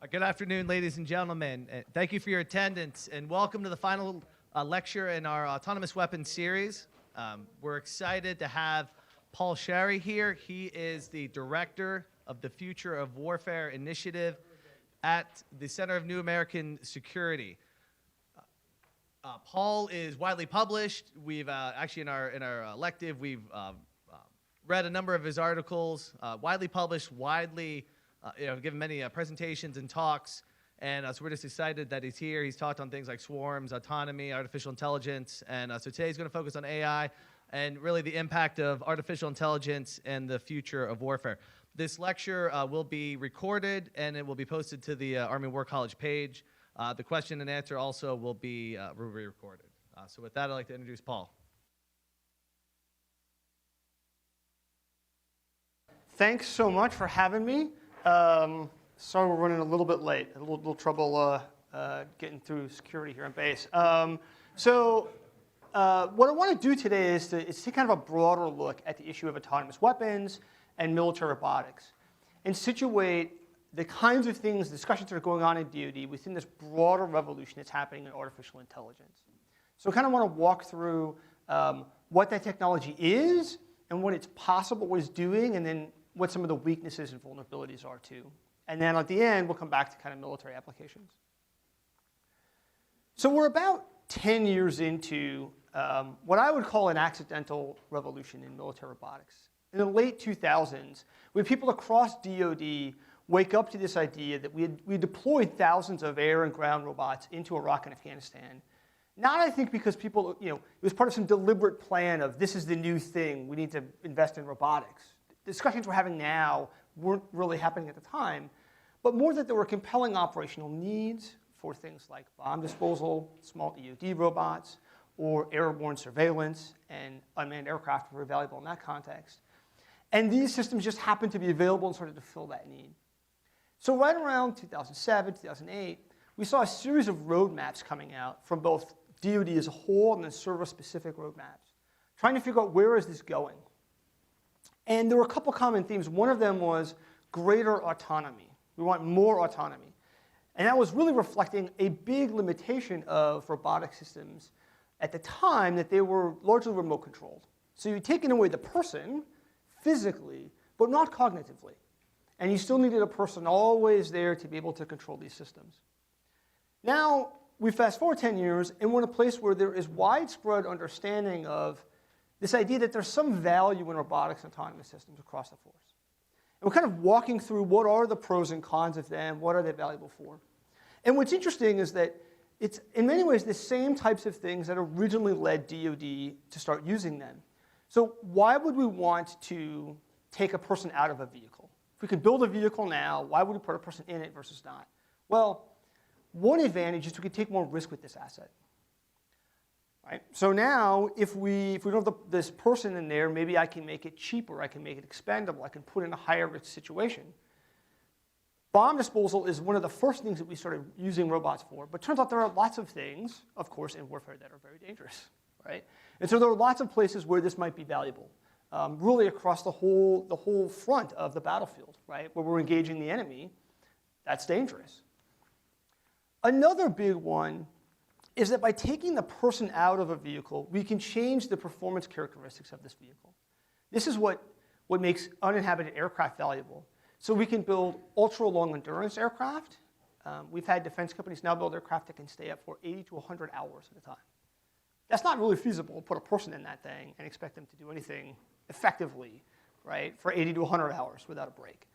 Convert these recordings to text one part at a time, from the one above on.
Good afternoon, ladies and gentlemen. Thank you for your attendance, and welcome to the final lecture in our Autonomous Weapons series. We're excited to have Paul Scharre here. He is the Director of the Future of Warfare Initiative at the Center of New American Security. Paul is widely published. We've actually in our elective, we've read a number of his articles, widely published, widely given many presentations and talks, and so we're just excited that he's here. He's talked on things like swarms, autonomy, artificial intelligence, and so today he's going to focus on AI and really the impact of artificial intelligence and the future of warfare. This lecture will be recorded, and it will be posted to the Army War College page. The question and answer also will be re-recorded. So with that, I'd like to introduce Paul. Thanks so much for having me. Sorry we're running a little bit late. A little trouble getting through security here on base. What I want to do today is to take kind of a broader look at the issue of autonomous weapons and military robotics and situate the kinds of things, discussions that are going on in DoD within this broader revolution that's happening in artificial intelligence. So I kind of want to walk through what that technology is and what it's possible, what it's doing, and then what some of the weaknesses and vulnerabilities are too. And then at the end, we'll come back to kind of military applications. So we're about 10 years into what I would call an accidental revolution in military robotics. In the late 2000s, we had people across DoD wake up to this idea that we deployed thousands of air and ground robots into Iraq and Afghanistan. Not, I think, because people, it was part of some deliberate plan of this is the new thing, we need to invest in robotics. The discussions we're having now weren't really happening at the time, but more that there were compelling operational needs for things like bomb disposal, small EOD robots, or airborne surveillance, and unmanned aircraft were valuable in that context. And these systems just happened to be available and started to fill that need. So right around 2007, 2008, we saw a series of roadmaps coming out from both DoD as a whole and then service-specific roadmaps, trying to figure out where is this going. And there were a couple common themes. One of them was greater autonomy. We want more autonomy. And that was really reflecting a big limitation of robotic systems at the time, that they were largely remote controlled. So you'd taken away the person physically, but not cognitively. And you still needed a person always there to be able to control these systems. Now, we fast forward 10 years, and we're in a place where there is widespread understanding of this idea that there's some value in robotics and autonomous systems across the force. And we're kind of walking through what are the pros and cons of them, what are they valuable for. And what's interesting is that it's, in many ways, the same types of things that originally led DoD to start using them. So why would we want to take a person out of a vehicle? If we could build a vehicle now, why would we put a person in it versus not? Well, one advantage is we could take more risk with this asset. Right? So now, if we don't have this person in there, maybe I can make it cheaper, I can make it expendable, I can put it in a higher risk situation. Bomb disposal is one of the first things that we started using robots for, but turns out there are lots of things, of course, in warfare that are very dangerous. Right? And so there are lots of places where this might be valuable, really across the whole front of the battlefield, right? Where we're engaging the enemy, that's dangerous. Another big one is that by taking the person out of a vehicle, we can change the performance characteristics of this vehicle. This is what makes uninhabited aircraft valuable. So we can build ultra-long endurance aircraft. We've had defense companies now build aircraft that can stay up for 80 to 100 hours at a time. That's not really feasible to put a person in that thing and expect them to do anything effectively, right, for 80 to 100 hours without a break.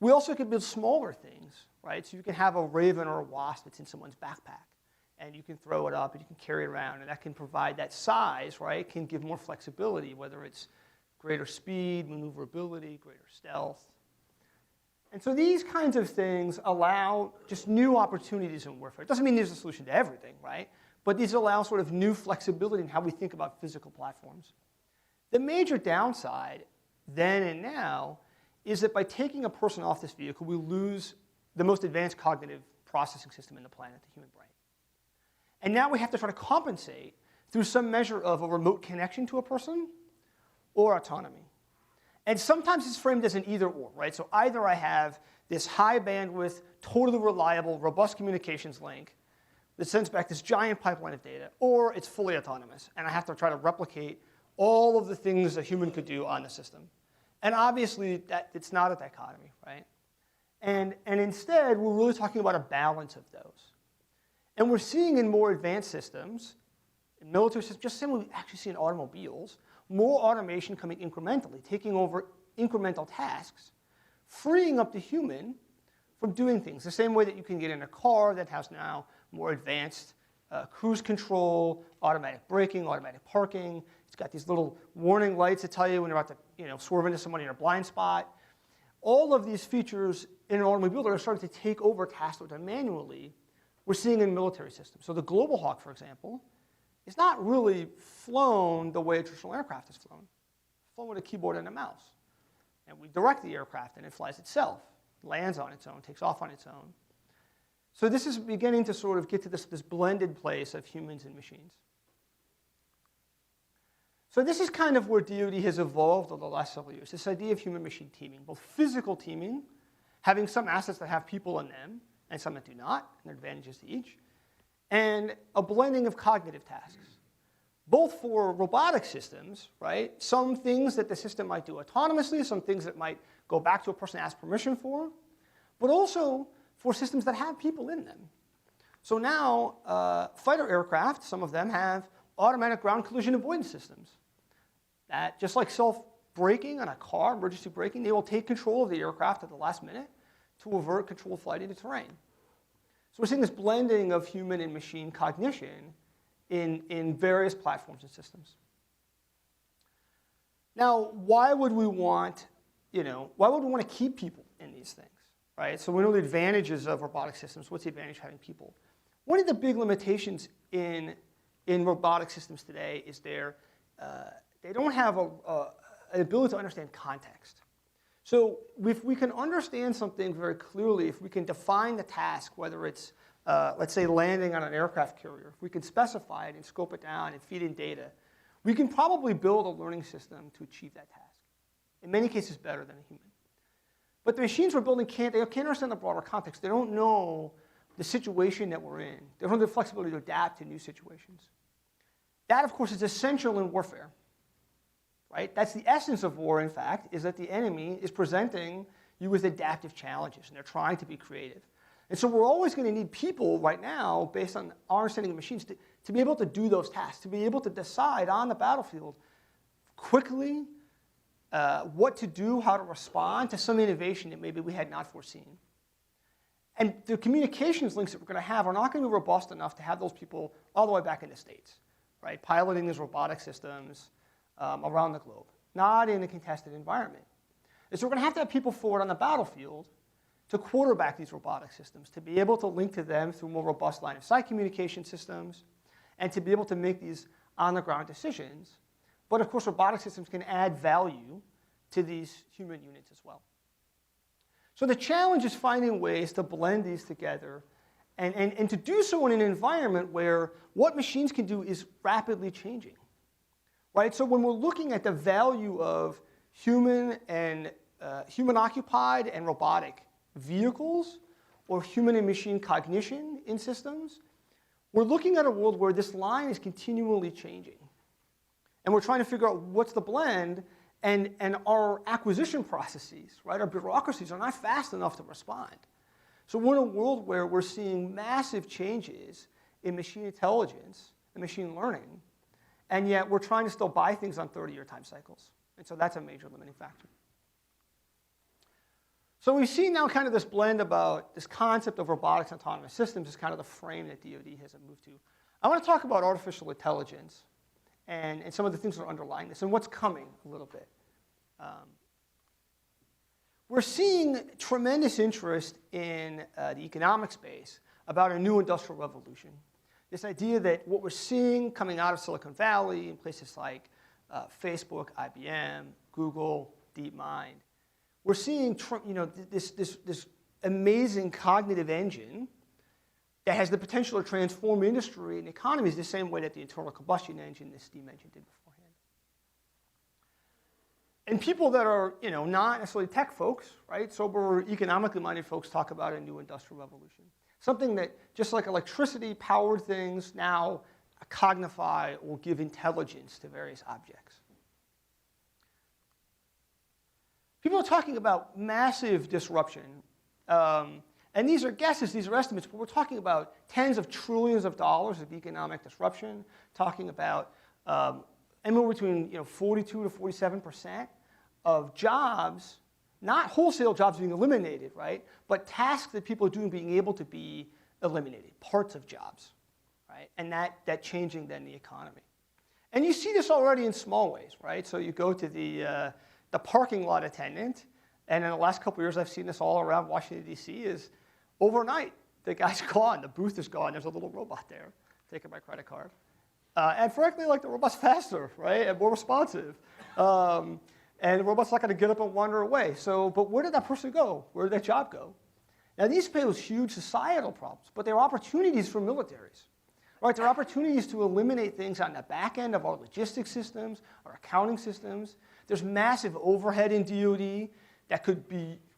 We also can build smaller things, right? So you can have a Raven or a Wasp that's in someone's backpack, and you can throw it up and you can carry it around, and that can provide that size, right? Can give more flexibility, whether it's greater speed, maneuverability, greater stealth. And so these kinds of things allow just new opportunities in warfare. It doesn't mean there's a solution to everything, right? But these allow sort of new flexibility in how we think about physical platforms. The major downside, then and now, is that by taking a person off this vehicle, we lose the most advanced cognitive processing system in the planet, the human brain. And now we have to try to compensate through some measure of a remote connection to a person or autonomy. And sometimes it's framed as an either or, right? So either I have this high bandwidth, totally reliable, robust communications link that sends back this giant pipeline of data, or it's fully autonomous, and I have to try to replicate all of the things a human could do on the system. And obviously, it's not a dichotomy, right? And instead, we're really talking about a balance of those. And we're seeing in more advanced systems, in military systems, just same way we actually see in automobiles, more automation coming incrementally, taking over incremental tasks, freeing up the human from doing things. The same way that you can get in a car that has now more advanced cruise control, automatic braking, automatic parking. It's got these little warning lights that tell you when you're about to swerve into someone in your blind spot. All of these features in an automobile that are starting to take over tasks that are done manually, we're seeing in military systems. So the Global Hawk, for example, is not really flown the way a traditional aircraft is flown. It's flown with a keyboard and a mouse. And we direct the aircraft, and it flies itself, lands on its own, takes off on its own. So this is beginning to sort of get to this blended place of humans and machines. So this is kind of where DoD has evolved over the last several years, this idea of human-machine teaming, both physical teaming, having some assets that have people in them, and some that do not, and there are advantages to each, and a blending of cognitive tasks, both for robotic systems, right? Some things that the system might do autonomously, some things that might go back to a person to ask permission for, but also for systems that have people in them. So now, fighter aircraft, some of them have automatic ground collision avoidance systems that, just like self-braking on a car, emergency braking, they will take control of the aircraft at the last minute to avert controlled flight into terrain. So we're seeing this blending of human and machine cognition in various platforms and systems. Now, why would we want to keep people in these things, right? So we know the advantages of robotic systems. What's the advantage of having people? One of the big limitations in robotic systems today is they don't have an ability to understand context. So if we can understand something very clearly, if we can define the task, whether it's, let's say, landing on an aircraft carrier, if we can specify it and scope it down and feed in data, we can probably build a learning system to achieve that task. In many cases, better than a human. But the machines we're building can't understand the broader context. They don't know the situation that we're in. They don't have the flexibility to adapt to new situations. That, of course, is essential in warfare. Right? That's the essence of war, in fact, is that the enemy is presenting you with adaptive challenges, and they're trying to be creative. And so we're always going to need people right now, based on our understanding of machines, to be able to do those tasks, to be able to decide on the battlefield quickly what to do, how to respond to some innovation that maybe we had not foreseen. And the communications links that we're going to have are not going to be robust enough to have those people all the way back in the States, right? Piloting these robotic systems around the globe, not in a contested environment. And so we're going to have people forward on the battlefield to quarterback these robotic systems, to be able to link to them through more robust line-of-sight communication systems, and to be able to make these on-the-ground decisions. But of course, robotic systems can add value to these human units as well. So the challenge is finding ways to blend these together and to do so in an environment where what machines can do is rapidly changing. Right? So when we're looking at the value of human and human-occupied and robotic vehicles, or human and machine cognition in systems, we're looking at a world where this line is continually changing. And we're trying to figure out what's the blend, and our acquisition processes, right, our bureaucracies are not fast enough to respond. So we're in a world where we're seeing massive changes in machine intelligence and machine learning, and yet we're trying to still buy things on 30-year time cycles. And so that's a major limiting factor. So we see now kind of this blend about this concept of robotics and autonomous systems is kind of the frame that DoD has moved to. I want to talk about artificial intelligence and some of the things that are underlying this and what's coming a little bit. We're seeing tremendous interest in the economic space about a new industrial revolution. This idea that what we're seeing coming out of Silicon Valley in places like Facebook, IBM, Google, DeepMind, we're seeing this amazing cognitive engine that has the potential to transform industry and economies the same way that the internal combustion engine, the steam engine, did beforehand. And people that are, not necessarily tech folks, right? Sober, economically minded folks talk about a new industrial revolution. Something that, just like electricity powered things, now cognify or give intelligence to various objects. People are talking about massive disruption. And these are guesses, these are estimates, but we're talking about tens of trillions of dollars of economic disruption, talking about anywhere between 42 to 47% of jobs, not wholesale jobs being eliminated, right? But tasks that people are doing being able to be eliminated, parts of jobs, right? And that changing then the economy. And you see this already in small ways, right? So you go to the parking lot attendant, and in the last couple of years I've seen this all around Washington, D.C., is overnight, the guy's gone, the booth is gone, there's a little robot there taking my credit card. And frankly, the robot's faster, right, and more responsive. And the robot's not going to get up and wander away. But where did that person go? Where did that job go? Now, these pose huge societal problems, but they're opportunities for militaries. Right? They're opportunities to eliminate things on the back end of our logistics systems, our accounting systems. There's massive overhead in DoD that could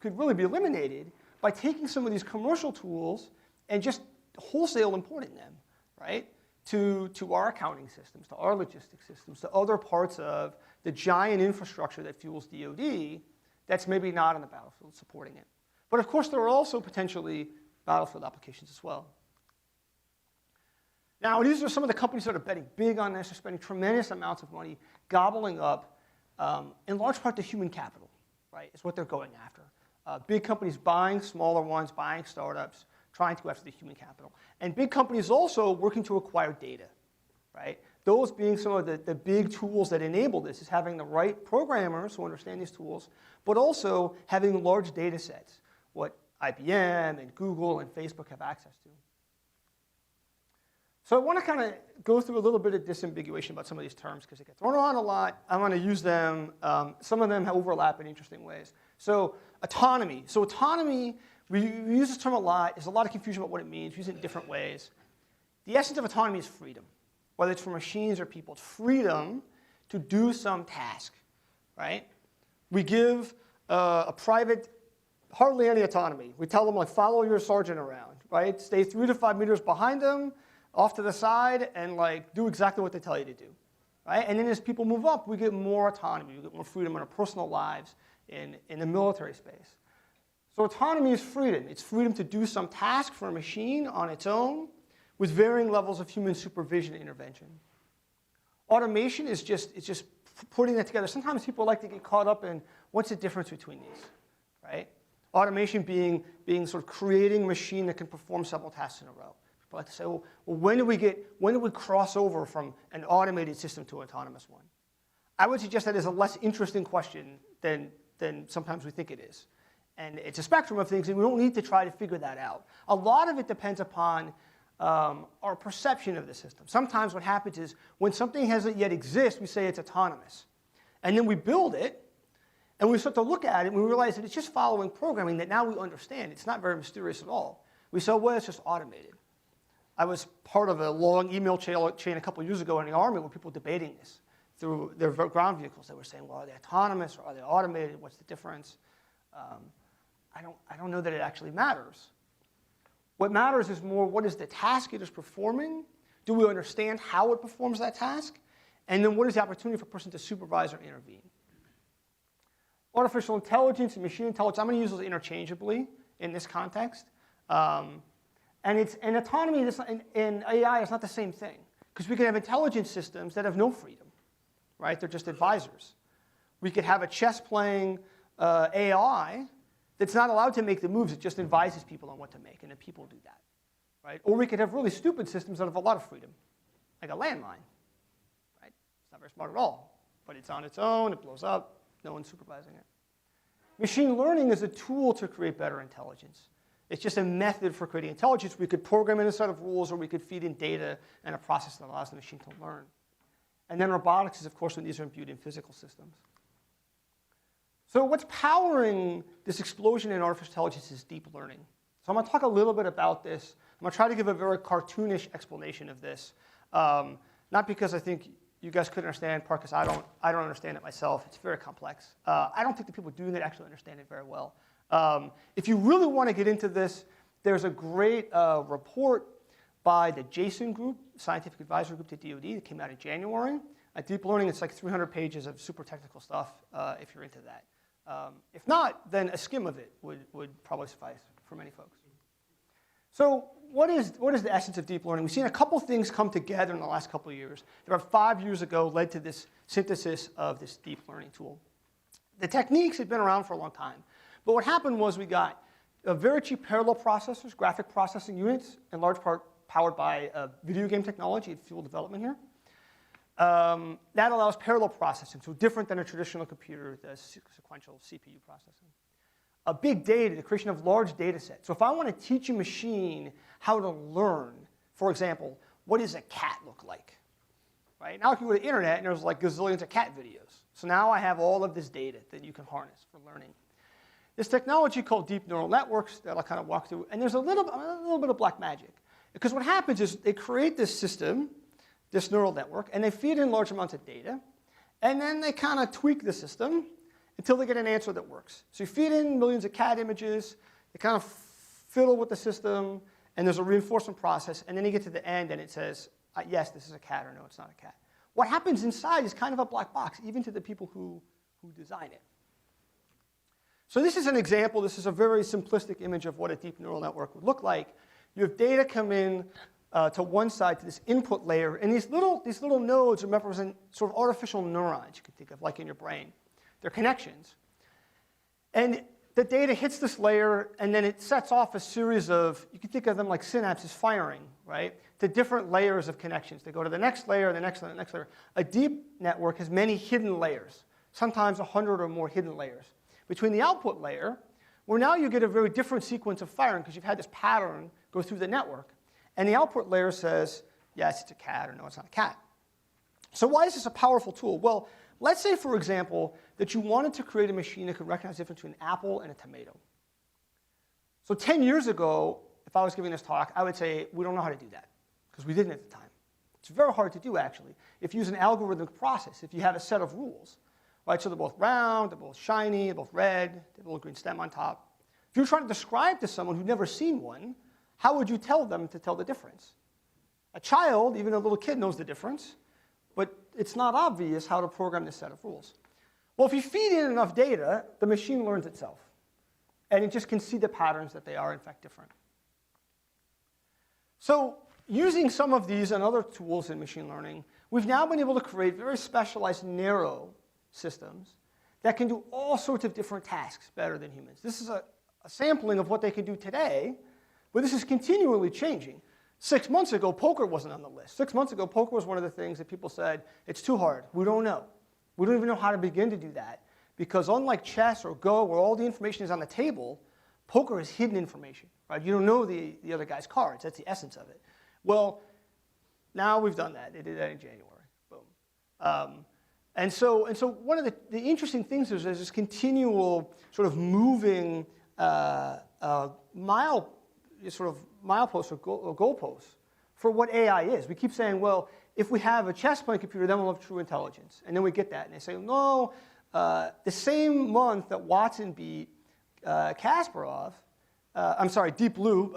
really be eliminated by taking some of these commercial tools and just wholesale importing them, right? To our accounting systems, to our logistics systems, to other parts of the giant infrastructure that fuels DoD that's maybe not on the battlefield supporting it. But of course, there are also potentially battlefield applications as well. Now, these are some of the companies that are betting big on this. They're spending tremendous amounts of money gobbling up, in large part, the human capital, right? Is what they're going after. Big companies buying smaller ones, buying startups, trying to go after the human capital. And big companies also working to acquire data, right? Those being some of the big tools that enable this is having the right programmers who understand these tools, but also having large data sets, what IBM and Google and Facebook have access to. So I want to kind of go through a little bit of disambiguation about some of these terms because they get thrown around a lot. I want to use them. Some of them overlap in interesting ways. So autonomy. So autonomy, we use this term a lot. There's a lot of confusion about what it means. We use it in different ways. The essence of autonomy is freedom, whether it's for machines or people. It's freedom to do some task, right? We give a private hardly any autonomy. We tell them, follow your sergeant around, right? Stay 3 to 5 meters behind them, off to the side, and do exactly what they tell you to do, right? And then as people move up, we get more autonomy. We get more freedom in our personal lives in the military space. So autonomy is freedom. It's freedom to do some task for a machine on its own with varying levels of human supervision and intervention. Automation is just putting that together. Sometimes people like to get caught up in what's the difference between these, right? Automation being sort of creating a machine that can perform several tasks in a row. People like to say, well, when do we cross over from an automated system to an autonomous one? I would suggest that is a less interesting question than sometimes we think it is. And it's a spectrum of things, and we don't need to try to figure that out. A lot of it depends upon our perception of the system. Sometimes what happens is when something hasn't yet exist, we say it's autonomous. And then we build it, and we start to look at it, and we realize that it's just following programming that now we understand. It's not very mysterious at all. We say, well, it's just automated. I was part of a long email chain a couple years ago in the Army where people were debating this through their ground vehicles. They were saying, well, are they autonomous or are they automated? What's the difference? I don't know that it actually matters. What matters is more what is the task it is performing? Do we understand how it performs that task? And then what is the opportunity for a person to supervise or intervene? Artificial intelligence and machine intelligence, I'm going to use those interchangeably in this context. And autonomy in AI is not the same thing. Because we can have intelligence systems that have no freedom, right? They're just advisors. We could have a chess-playing AI that's not allowed to make the moves. It just advises people on what to make, and then people do that, right? Or we could have really stupid systems that have a lot of freedom, like a landmine, right? It's not very smart at all, but it's on its own. It blows up. No one's supervising it. Machine learning is a tool to create better intelligence. It's just a method for creating intelligence. We could program in a set of rules, or we could feed in data and a process that allows the machine to learn. And then robotics is, of course, when these are imbued in physical systems. So what's powering this explosion in artificial intelligence is deep learning. So I'm going to talk a little bit about this. I'm going to try to give a very cartoonish explanation of this, not because I think you guys could understand, part because I don't understand it myself. It's very complex. I don't think the people doing it actually understand it very well. If you really want to get into this, there's a great report by the JASON group, Scientific Advisory Group to DoD, that came out in January. At Deep Learning, it's like 300 pages of super technical stuff if you're into that. If not, then a skim of it would probably suffice for many folks. So what is the essence of deep learning? We've seen a couple things come together in the last couple of years that about 5 years ago led to this synthesis of this deep learning tool. The techniques had been around for a long time, but what happened was we got very cheap parallel processors, graphic processing units, in large part powered by video game technology and fuel development here. That allows parallel processing, so different than a traditional computer, the sequential CPU processing. A big data, the creation of large data sets. So if I want to teach a machine how to learn, for example, what does a cat look like? Right? Now I can go to the internet and there's like gazillions of cat videos. So now I have all of this data that you can harness for learning. This technology called deep neural networks that I'll kind of walk through, and there's a little bit of black magic. Because what happens is they create this system, this neural network, and they feed in large amounts of data, and then they kind of tweak the system until they get an answer that works. So you feed in millions of cat images, they kind of fiddle with the system, and there's a reinforcement process, and then you get to the end and it says, yes, this is a cat, or no, it's not a cat. What happens inside is kind of a black box, even to the people who design it. So this is an example. This is a very simplistic image of what a deep neural network would look like. You have data come in to one side, to this input layer, and these little nodes represent sort of artificial neurons you can think of, like in your brain. They're connections. And the data hits this layer, and then it sets off a series of, you can think of them like synapses firing, right, to different layers of connections. They go to the next layer, the next layer, the next layer. A deep network has many hidden layers, sometimes 100 or more hidden layers. Between the output layer, where now you get a very different sequence of firing because you've had this pattern go through the network, and the output layer says, yes, it's a cat, or no, it's not a cat. So why is this a powerful tool? Well, let's say, for example, that you wanted to create a machine that could recognize the difference between an apple and a tomato. So 10 years ago, if I was giving this talk, I would say, we don't know how to do that, because we didn't at the time. It's very hard to do, actually, if you use an algorithmic process, if you have a set of rules. Right? So they're both round, they're both shiny, they're both red, they have a little green stem on top. If you're trying to describe to someone who's never seen one, how would you tell them to tell the difference? A child, even a little kid, knows the difference, but it's not obvious how to program this set of rules. Well, if you feed in enough data, the machine learns itself, and it just can see the patterns that they are, in fact, different. So using some of these and other tools in machine learning, we've now been able to create very specialized, narrow systems that can do all sorts of different tasks better than humans. This is a sampling of what they can do today, but this is continually changing. 6 months ago, poker wasn't on the list. 6 months ago, poker was one of the things that people said, it's too hard. We don't know. We don't even know how to begin to do that. Because unlike chess or Go, where all the information is on the table, poker is hidden information. Right? You don't know the other guy's cards. That's the essence of it. Well, now we've done that. They did that in January. Boom. And so one of the interesting things is there's this continual sort of moving mileposts or goalposts for what AI is. We keep saying, well, if we have a chess-playing computer, then we'll have true intelligence. And then we get that. And they say, no, the same month that Watson beat Kasparov, Deep Blue,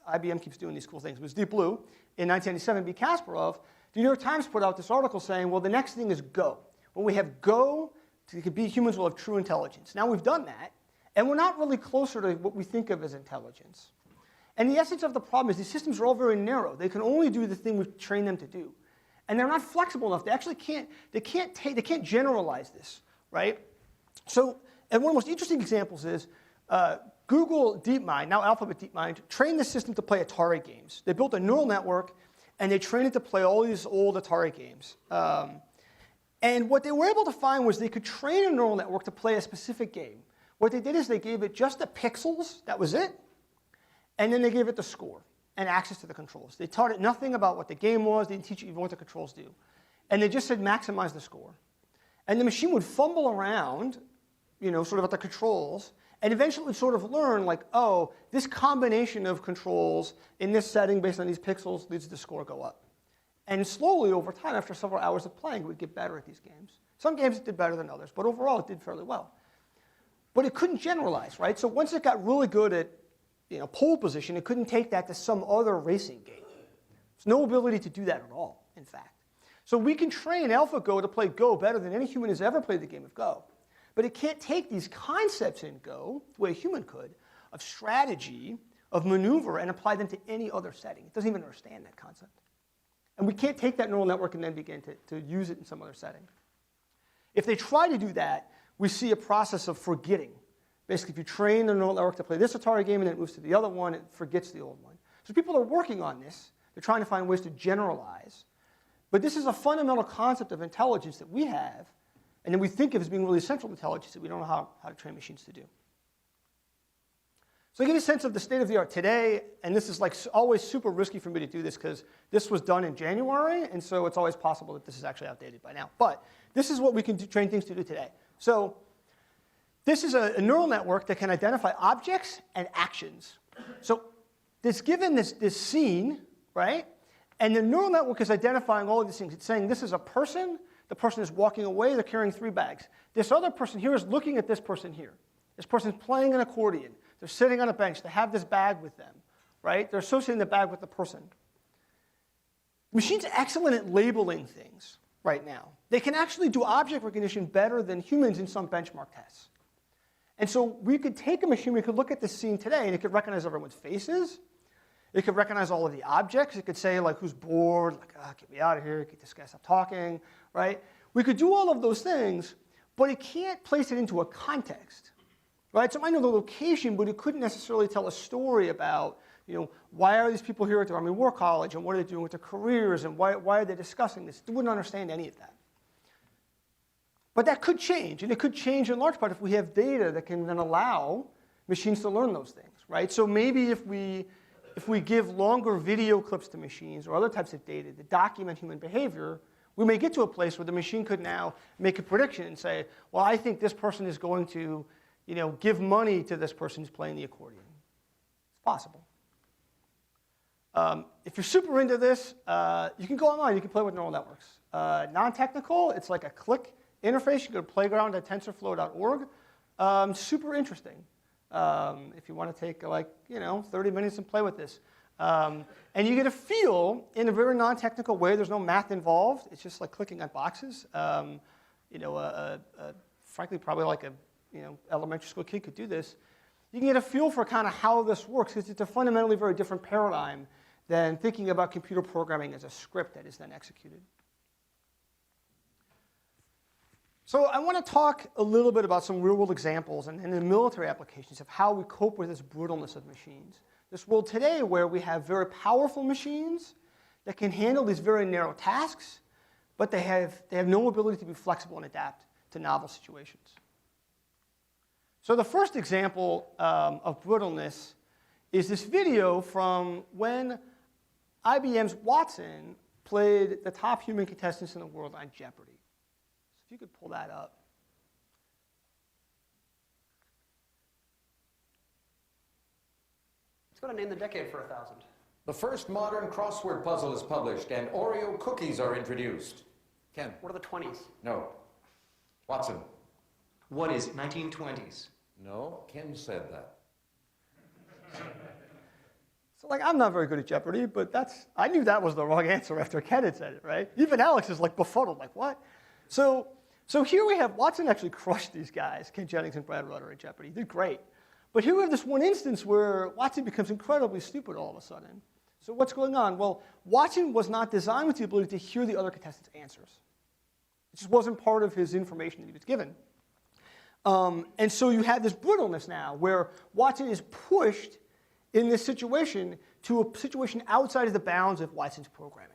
IBM keeps doing these cool things, it was Deep Blue, in 1997 beat Kasparov, the New York Times put out this article saying, well, the next thing is Go. When we have Go, to be humans will have true intelligence. Now we've done that, and we're not really closer to what we think of as intelligence. And the essence of the problem is these systems are all very narrow. They can only do the thing we've trained them to do. And they're not flexible enough. They actually can't generalize this, right? So, and one of the most interesting examples is Google DeepMind, now Alphabet DeepMind, trained the system to play Atari games. They built a neural network, and they trained it to play all these old Atari games. And what they were able to find was they could train a neural network to play a specific game. What they did is they gave it just the pixels, that was it, and then they gave it the score and access to the controls. They taught it nothing about what the game was. They didn't teach it even what the controls do. And they just said maximize the score. And the machine would fumble around, sort of at the controls, and eventually would sort of learn, like, oh, this combination of controls in this setting based on these pixels leads to the score go up. And slowly, over time, after several hours of playing, it would get better at these games. Some games it did better than others, but overall it did fairly well. But it couldn't generalize, right? So once it got really good at pole position, it couldn't take that to some other racing game. There's no ability to do that at all, in fact. So we can train AlphaGo to play Go better than any human has ever played the game of Go. But it can't take these concepts in Go, the way a human could, of strategy, of maneuver, and apply them to any other setting. It doesn't even understand that concept. And we can't take that neural network and then begin to use it in some other setting. If they try to do that, we see a process of forgetting. Basically, if you train the neural network to play this Atari game and then it moves to the other one, it forgets the old one. So people are working on this. They're trying to find ways to generalize. But this is a fundamental concept of intelligence that we have, and that we think of as being really central to intelligence that we don't know how to train machines to do. So I get a sense of the state of the art today, and this is like always super risky for me to do this because this was done in January, and so it's always possible that this is actually outdated by now. But this is what we can train things to do today. So this is a neural network that can identify objects and actions. So it's given this scene, right? And the neural network is identifying all of these things. It's saying this is a person. The person is walking away. They're carrying 3 bags. This other person here is looking at this person here. This person's playing an accordion. They're sitting on a bench. They have this bag with them, right? They're associating the bag with the person. The machine's excellent at labeling things right now. They can actually do object recognition better than humans in some benchmark tests. And so we could take a machine, we could look at this scene today, and it could recognize everyone's faces. It could recognize all of the objects. It could say, like, who's bored, like, get me out of here, get this guy stop talking, right? We could do all of those things, but it can't place it into a context. Right? So it might know the location, but it couldn't necessarily tell a story about, why are these people here at the Army War College, and what are they doing with their careers, and why are they discussing this? It wouldn't understand any of that. But that could change, and it could change in large part if we have data that can then allow machines to learn those things, right? So maybe if we give longer video clips to machines or other types of data that document human behavior, we may get to a place where the machine could now make a prediction and say, well, I think this person is going to give money to this person who's playing the accordion. It's possible. If you're super into this, you can go online. You can play with neural networks. Non-technical, it's like a click interface. You go to playground.tensorflow.org. Super interesting. If you want to take 30 minutes and play with this. And you get a feel in a very non-technical way. There's no math involved. It's just like clicking on boxes. Frankly, probably like a elementary school kid could do this. You can get a feel for kind of how this works, because it's a fundamentally very different paradigm than thinking about computer programming as a script that is then executed. So I want to talk a little bit about some real-world examples and the military applications of how we cope with this brittleness of machines. This world today where we have very powerful machines that can handle these very narrow tasks, but they have no ability to be flexible and adapt to novel situations. So the first example of brittleness is this video from when IBM's Watson played the top human contestants in the world on Jeopardy. So if you could pull that up. It's going to name the decade for 1,000. The first modern crossword puzzle is published, and Oreo cookies are introduced. Ken? What are the 20s? No. Watson? What is 1920s? No, Ken said that. So I'm not very good at Jeopardy, but I knew that was the wrong answer after Ken had said it, right? Even Alex is befuddled, what? So here we have Watson actually crushed these guys, Ken Jennings and Brad Rutter at Jeopardy. He did great. But here we have this one instance where Watson becomes incredibly stupid all of a sudden. So what's going on? Well, Watson was not designed with the ability to hear the other contestants' answers. It just wasn't part of his information that he was given. And so you have this brittleness now where Watson is pushed in this situation to a situation outside of the bounds of Watson's programming.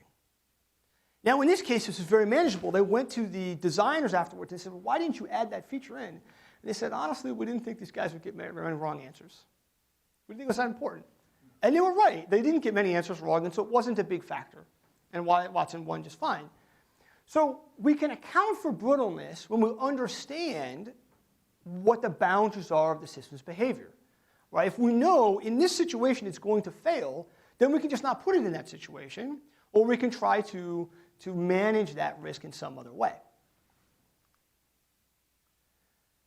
Now, in this case, this is very manageable. They went to the designers afterwards and said, well, why didn't you add that feature in? And they said, honestly, we didn't think these guys would get many wrong answers. We didn't think it was that important. And they were right. They didn't get many answers wrong, and so it wasn't a big factor. And Watson won just fine. So we can account for brittleness when we understand what the boundaries are of the system's behavior. Right? If we know in this situation it's going to fail, then we can just not put it in that situation. or we can try to manage that risk in some other way.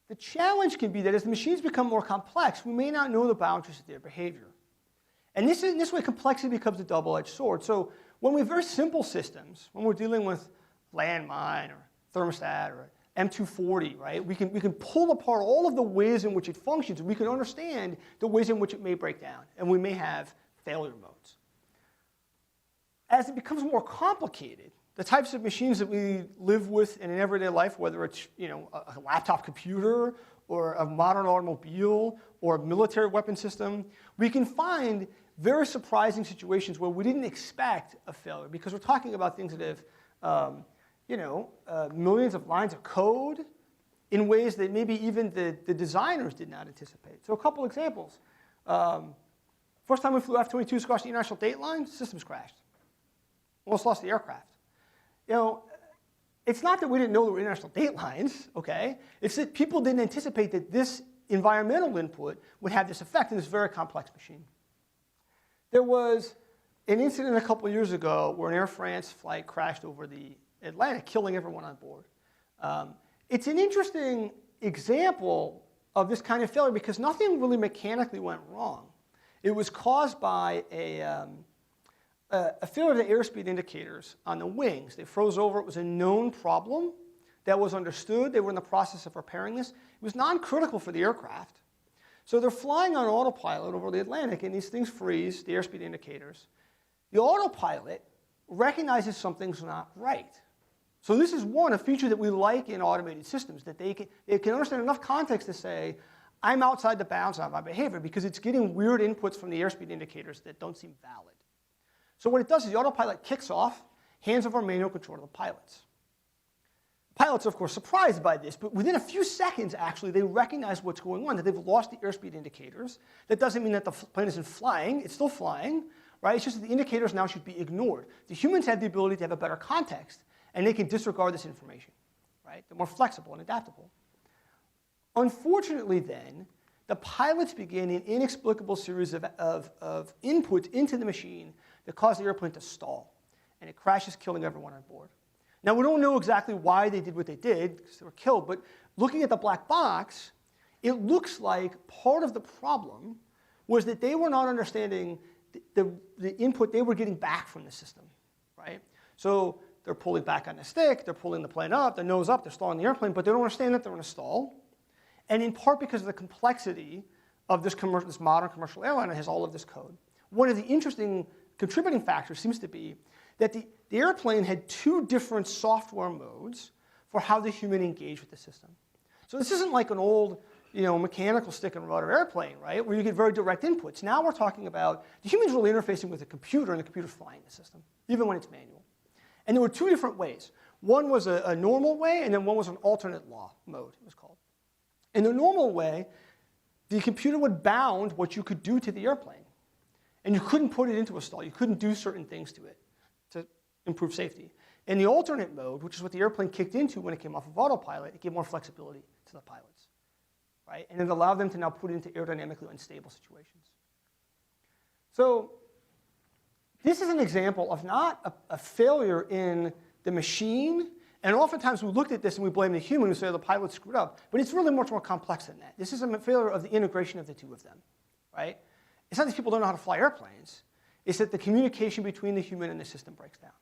The challenge can be that as the machines become more complex, we may not know the boundaries of their behavior. And this way, complexity becomes a double-edged sword. So when we have very simple systems, when we're dealing with landmine or thermostat or M240, right, we can pull apart all of the ways in which it functions, and we can understand the ways in which it may break down, and we may have failure modes. As it becomes more complicated, the types of machines that we live with in an everyday life, whether it's a laptop computer or a modern automobile or a military weapon system, we can find very surprising situations where we didn't expect a failure, because we're talking about things that have millions of lines of code in ways that maybe even the designers did not anticipate. So a couple examples. First time we flew F-22s across the international date line, systems crashed. Almost lost the aircraft. It's not that we didn't know there were international date lines, okay? It's that people didn't anticipate that this environmental input would have this effect in this very complex machine. There was an incident a couple of years ago where an Air France flight crashed over the Atlantic, killing everyone on board. It's an interesting example of this kind of failure because nothing really mechanically went wrong. It was caused by a failure of the airspeed indicators on the wings. They froze over. It was a known problem that was understood. They were in the process of repairing this. It was non-critical for the aircraft. So they're flying on autopilot over the Atlantic, and these things freeze, the airspeed indicators. The autopilot recognizes something's not right. So this is a feature that we like in automated systems, that they can understand enough context to say, I'm outside the bounds of my behavior because it's getting weird inputs from the airspeed indicators that don't seem valid. So what it does is the autopilot kicks off, hands over manual control to the pilots. Pilots are, of course, surprised by this, but within a few seconds, actually, they recognize what's going on, that they've lost the airspeed indicators. That doesn't mean that the plane isn't flying. It's still flying, right? It's just that the indicators now should be ignored. The humans have the ability to have a better context, and they can disregard this information, right? They're more flexible and adaptable. Unfortunately, then, the pilots begin an inexplicable series of inputs into the machine that cause the airplane to stall, and it crashes, killing everyone on board. Now, we don't know exactly why they did what they did, because they were killed, but looking at the black box, it looks like part of the problem was that they were not understanding the input they were getting back from the system, right? So they're pulling back on the stick, they're pulling the plane up, the nose up, they're stalling the airplane, but they don't understand that they're in a stall. And in part because of the complexity of this modern commercial airline that has all of this code. One of the interesting contributing factors seems to be that the airplane had two different software modes for how the human engaged with the system. So this isn't like an old mechanical stick and rudder airplane, right, where you get very direct inputs. Now we're talking about the human's really interfacing with a computer, and the computer's flying the system, even when it's manual. And there were two different ways. One was a normal way, and then one was an alternate law mode, it was called. In the normal way, the computer would bound what you could do to the airplane. And you couldn't put it into a stall. You couldn't do certain things to it to improve safety. In the alternate mode, which is what the airplane kicked into when it came off of autopilot, it gave more flexibility to the pilots, right? And it allowed them to now put it into aerodynamically unstable situations. So this is an example of not a failure in the machine. And oftentimes we looked at this and we blame the human who say the pilot screwed up. But it's really much more complex than that. This is a failure of the integration of the two of them, right? It's not that people don't know how to fly airplanes. It's that the communication between the human and the system breaks down.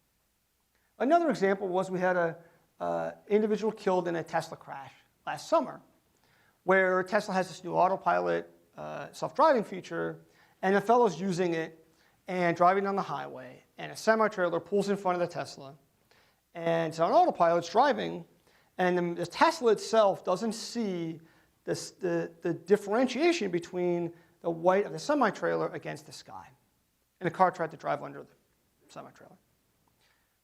Another example was we had an individual killed in a Tesla crash last summer, where Tesla has this new autopilot self-driving feature, and the fellow's using it and driving down the highway, and a semi-trailer pulls in front of the Tesla, and it's on autopilot, it's driving, and the Tesla itself doesn't see the differentiation between the white of the semi-trailer against the sky. And the car tried to drive under the semi-trailer.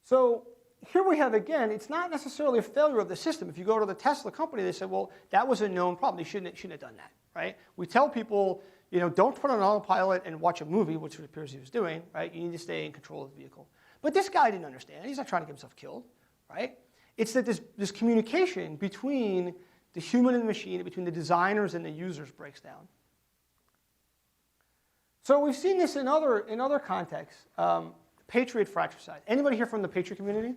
So here we have, again, it's not necessarily a failure of the system. If you go to the Tesla company, they say, well, that was a known problem. They shouldn't have done that, right? We tell people, don't put on autopilot and watch a movie, which it appears he was doing, right? You need to stay in control of the vehicle. But this guy didn't understand. He's not trying to get himself killed, right? It's that this communication between the human and the machine, between the designers and the users, breaks down. So we've seen this in other contexts. Patriot fratricide. Anybody here from the Patriot community?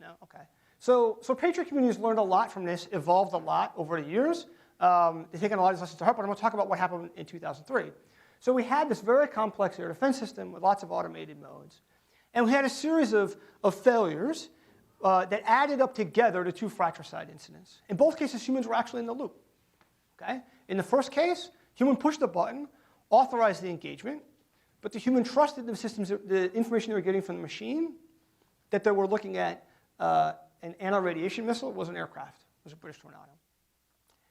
No? Okay. So Patriot communities learned a lot from this, evolved a lot over the years. They've taken a lot of these lessons to heart, but I'm going to talk about what happened in 2003. So we had this very complex air defense system with lots of automated modes. And we had a series of failures that added up together to 2 fratricide incidents. In both cases, humans were actually in the loop. Okay? In the first case, human pushed the button, authorized the engagement, but the human trusted the systems, the information they were getting from the machine, that they were looking at an anti-radiation missile. It was an aircraft. It was a British Tornado.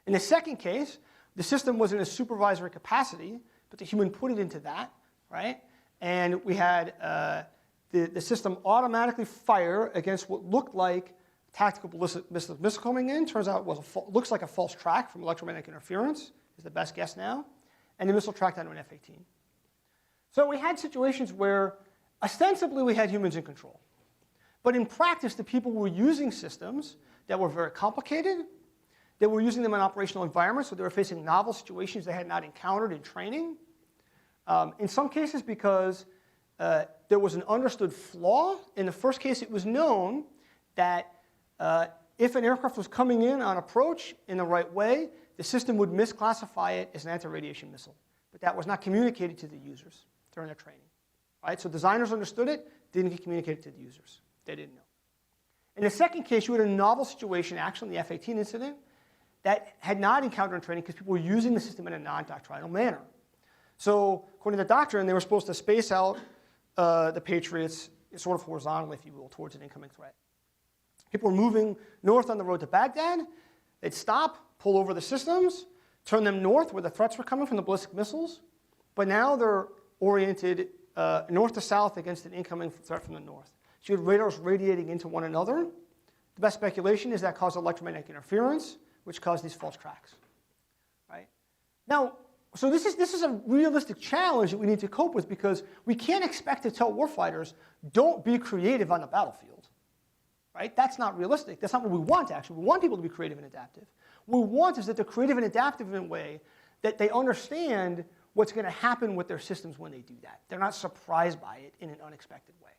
In the second case, the system was in a supervisory capacity, but the human put it into that, right? And we had the system automatically fire against what looked like tactical ballistic missile coming in. Turns out it looks like a false track from electromagnetic interference, is the best guess now. And the missile tracked onto an F-18. So we had situations where ostensibly we had humans in control. But in practice, the people were using systems that were very complicated. They were using them in operational environments, so they were facing novel situations they had not encountered in training. In some cases, because there was an understood flaw. In the first case, it was known that if an aircraft was coming in on approach in the right way, the system would misclassify it as an anti-radiation missile. But that was not communicated to the users during their training. Right? So designers understood it, didn't get communicated to the users. They didn't know. In the second case, you had a novel situation, actually in the F-18 incident, that had not encountered in training because people were using the system in a non-doctrinal manner. So according to the doctrine, they were supposed to space out the Patriots sort of horizontally, if you will, towards an incoming threat. People were moving north on the road to Baghdad. They'd stop, pull over the systems, turn them north where the threats were coming from the ballistic missiles. But now they're oriented north to south against an incoming threat from the north. So you had radars radiating into one another. The best speculation is that caused electromagnetic interference, which caused these false tracks. Right? Now, so this is a realistic challenge that we need to cope with because we can't expect to tell warfighters, don't be creative on the battlefield. Right? That's not realistic. That's not what we want, actually. We want people to be creative and adaptive. What we want is that they're creative and adaptive in a way that they understand what's going to happen with their systems when they do that. They're not surprised by it in an unexpected way.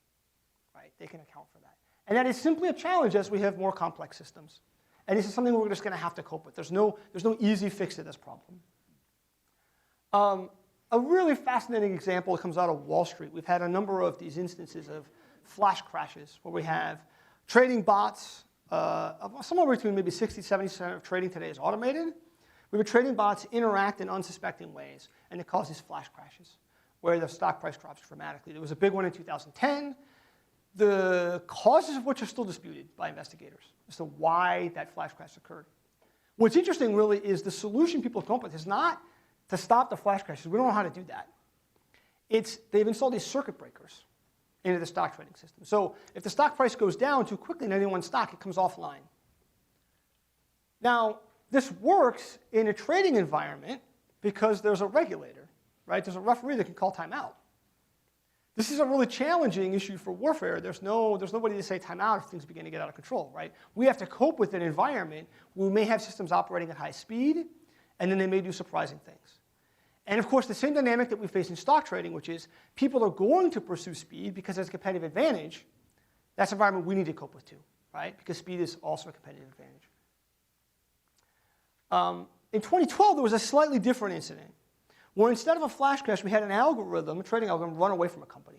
Right? They can account for that. And that is simply a challenge as we have more complex systems. And this is something we're just going to have to cope with. There's no easy fix to this problem. A really fascinating example that comes out of Wall Street. We've had a number of these instances of flash crashes where we have trading bots. Somewhere between maybe 60-70% of trading today is automated. We have trading bots interact in unsuspecting ways, and it causes flash crashes where the stock price drops dramatically. There was a big one in 2010. The causes of which are still disputed by investigators as to why that flash crash occurred. What's interesting really is the solution people have come up with is not to stop the flash crashes. We don't know how to do that. They've installed these circuit breakers into the stock trading system. So if the stock price goes down too quickly in any one stock, it comes offline. Now, this works in a trading environment because there's a regulator, right? There's a referee that can call timeout. This is a really challenging issue for warfare. There's nobody to say timeout if things begin to get out of control, right? We have to cope with an environment where we may have systems operating at high speed, and then they may do surprising things. And of course, the same dynamic that we face in stock trading, which is people are going to pursue speed because it's a competitive advantage, that's an environment we need to cope with too, right? Because speed is also a competitive advantage. In 2012, there was a slightly different incident where instead of a flash crash, we had an algorithm, a trading algorithm, run away from a company.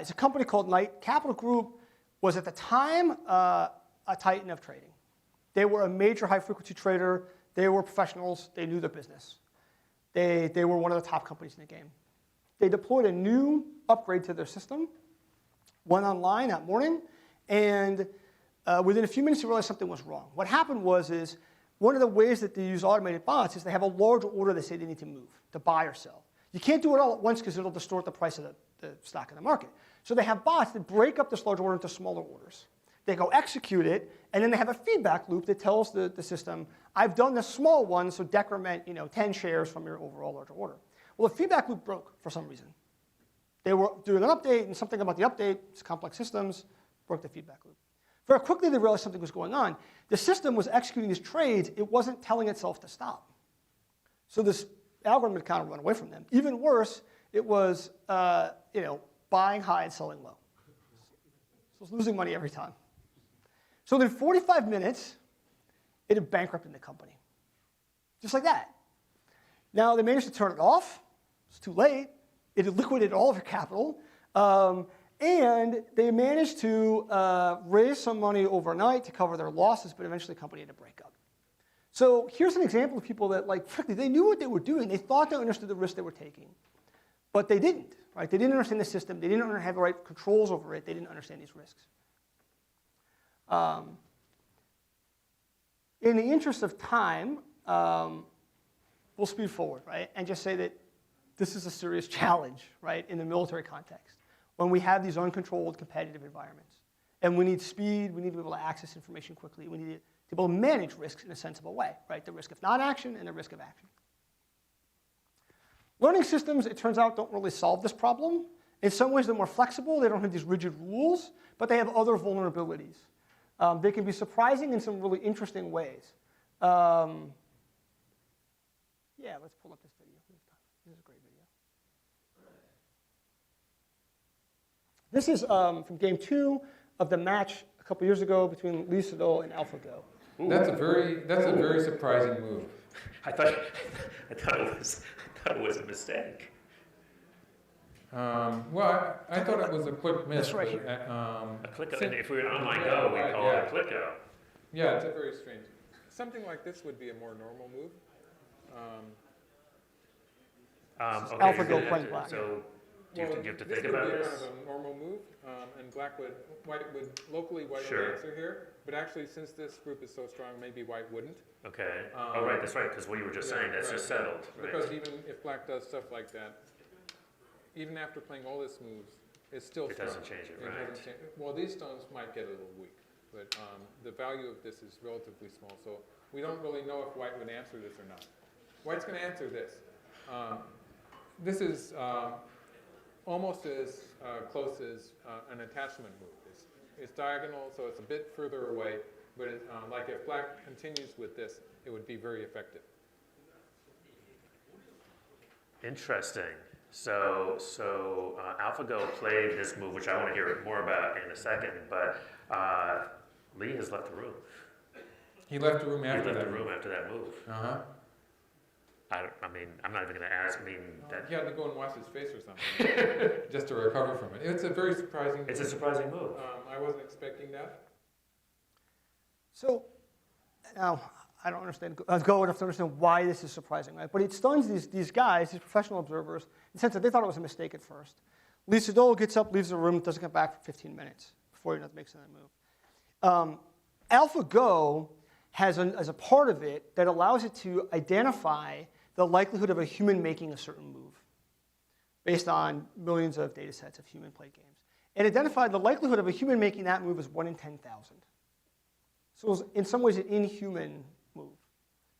It's a company called Knight Capital Group, was at the time a titan of trading. They were a major high-frequency trader. They were professionals. They knew their business. They were one of the top companies in the game. They deployed a new upgrade to their system, went online that morning, and within a few minutes, they realized something was wrong. What happened was one of the ways that they use automated bots is they have a large order they say they need to move, to buy or sell. You can't do it all at once because it'll distort the price of the stock in the market. So they have bots that break up this large order into smaller orders. They go execute it, and then they have a feedback loop that tells the system, I've done this small one, so decrement 10 shares from your overall larger order. Well, the feedback loop broke for some reason. They were doing an update, and something about the update, it's complex systems, broke the feedback loop. Very quickly, they realized something was going on. The system was executing these trades. It wasn't telling itself to stop. So this algorithm had kind of run away from them. Even worse, It was buying high and selling low. So it was losing money every time. So within 45 minutes, it had bankrupted the company. Just like that. Now, they managed to turn it off. It's too late. It had liquidated all of their capital. And they managed to raise some money overnight to cover their losses, but eventually the company had to break up. So here's an example of people that, frankly, they knew what they were doing. They thought they understood the risk they were taking. But they didn't, right? They didn't understand the system. They didn't have the right controls over it. They didn't understand these risks. In the interest of time, we'll speed forward, right? And just say that this is a serious challenge, right, in the military context, when we have these uncontrolled competitive environments. And we need speed. We need to be able to access information quickly. We need to be able to manage risks in a sensible way, right? The risk of non-action and the risk of action. Learning systems, it turns out, don't really solve this problem. In some ways, they're more flexible. They don't have these rigid rules, but they have other vulnerabilities. They can be surprising in some really interesting ways. Yeah, let's pull up this video. This is a great video. This is from game 2 of the match a couple years ago between Lee Sedol and AlphaGo. That's a very surprising move. I thought it was a mistake. Well, I thought it was a quick miss. That's right here. A click, and if we were on online Go, we'd call it a click go. Yeah, it's a very strange. Something like this would be a more normal move. Okay, AlphaGo you're gonna playing have to- black. So do you have to this think would about be this? kind of a normal move, and white would locally white Sure. would answer here. But actually, since this group is so strong, maybe white wouldn't. Okay. Oh, right, that's right, because what you were just saying, that's just settled, right? Because even if black does stuff like that, even after playing all its moves, it's still It strong. doesn't change it, right. Doesn't change. Well, these stones might get a little weak, but the value of this is relatively small, so we don't really know if white would answer this or not. White's going to answer this. This is almost as close as an attachment move. It's diagonal, so it's a bit further away, but like if black continues with this, it would be very effective. Interesting. So AlphaGo played this move, which I want to hear more about in a second, but Lee has left the room. He left the room He after left that. the room after that move. Uh-huh. I mean, I'm not even going to ask. I mean, He had to go and wash his face or something just to recover from it. It's a very surprising it's a move. surprising move. I wasn't expecting that. So now, I don't understand Go enough to understand why this is surprising, right? But it stuns these guys, these professional observers, in the sense that they thought it was a mistake at first. Lee Sedol gets up, leaves the room, doesn't come back for 15 minutes before he makes another move. AlphaGo has a part of it that allows it to identify the likelihood of a human making a certain move based on millions of data sets of human played games. And identified the likelihood of a human making that move as 1 in 10,000. So it was in some ways an inhuman move.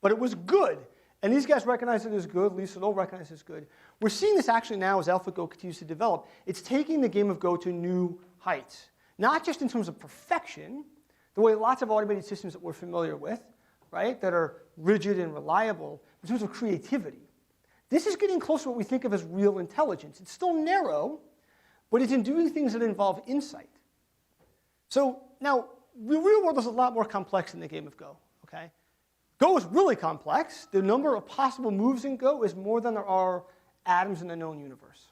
But it was good. And these guys recognized it as good. Lee Sedol recognized it as good. We're seeing this actually now as AlphaGo continues to develop. It's taking the game of Go to new heights. Not just in terms of perfection, the way lots of automated systems that we're familiar with, right, that are rigid and reliable, in terms of creativity. This is getting closer to what we think of as real intelligence. It's still narrow, but it's in doing things that involve insight. So now, the real world is a lot more complex than the game of Go, okay? Go is really complex. The number of possible moves in Go is more than there are atoms in the known universe.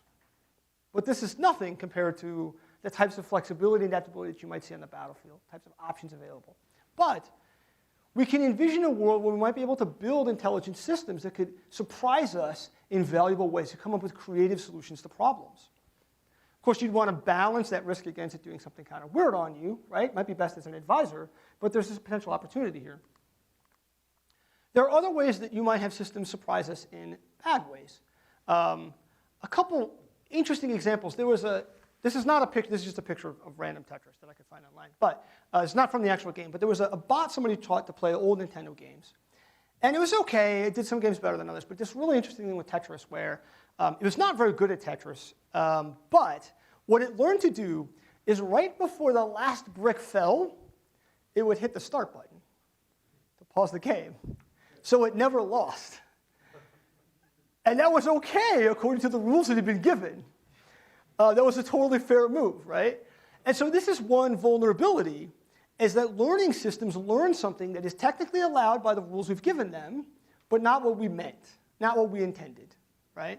But this is nothing compared to the types of flexibility and adaptability that you might see on the battlefield, types of options available. But we can envision a world where we might be able to build intelligent systems that could surprise us in valuable ways, to come up with creative solutions to problems. Of course, you'd want to balance that risk against it doing something kind of weird on you, right? Might be best as an advisor, but there's this potential opportunity here. There are other ways that you might have systems surprise us in bad ways. A couple interesting examples. This is not a picture, this is just a picture of random Tetris that I could find online. But it's not from the actual game. But there was a bot somebody taught to play old Nintendo games. And it was okay. It did some games better than others. But this really interesting thing with Tetris where it was not very good at Tetris. But what it learned to do is right before the last brick fell, it would hit the start button to pause the game. So it never lost. And that was okay according to the rules that had been given. That was a totally fair move, right? And so this is one vulnerability, is that learning systems learn something that is technically allowed by the rules we've given them, but not what we meant, not what we intended, right?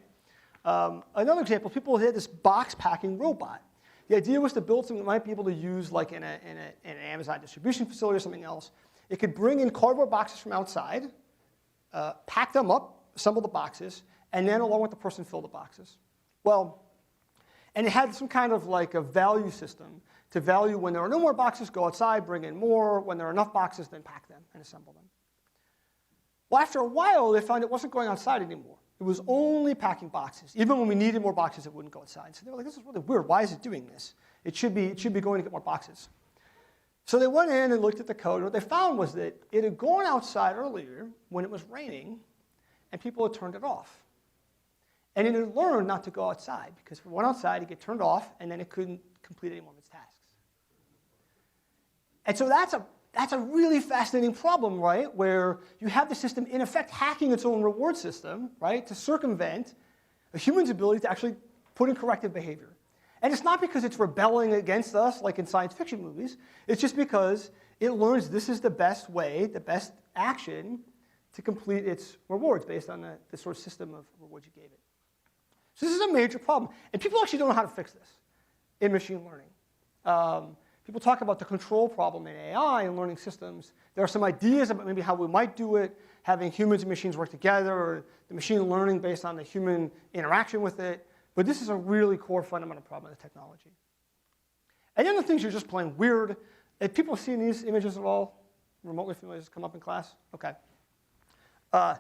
Another example, people had this box packing robot. The idea was to build something that might be able to use like in an Amazon distribution facility or something else. It could bring in cardboard boxes from outside, pack them up, assemble the boxes, and then along with the person fill the boxes. Well, and it had some kind of like a value system to value when there are no more boxes, go outside, bring in more. When there are enough boxes, then pack them and assemble them. Well, after a while, they found it wasn't going outside anymore. It was only packing boxes. Even when we needed more boxes, it wouldn't go outside. So they were like, this is really weird. Why is it doing this? It should be going to get more boxes. So they went in and looked at the code. And what they found was that it had gone outside earlier when it was raining, and people had turned it off. And it had learned not to go outside, because if it went outside, it'd get turned off, and then it couldn't complete any more of its tasks. And so that's a really fascinating problem, right, where you have the system, in effect, hacking its own reward system, right, to circumvent a human's ability to actually put in corrective behavior. And it's not because it's rebelling against us, like in science fiction movies. It's just because it learns this is the best way, the best action to complete its rewards based on the sort of system of rewards you gave it. So this is a major problem. And people actually don't know how to fix this in machine learning. People talk about the control problem in AI and learning systems. There are some ideas about maybe how we might do it, having humans and machines work together, or the machine learning based on the human interaction with it. But this is a really core fundamental problem of the technology. And then the things are just plain weird. Have people seen these images at all? Remotely familiar? Just come up in class? OK. As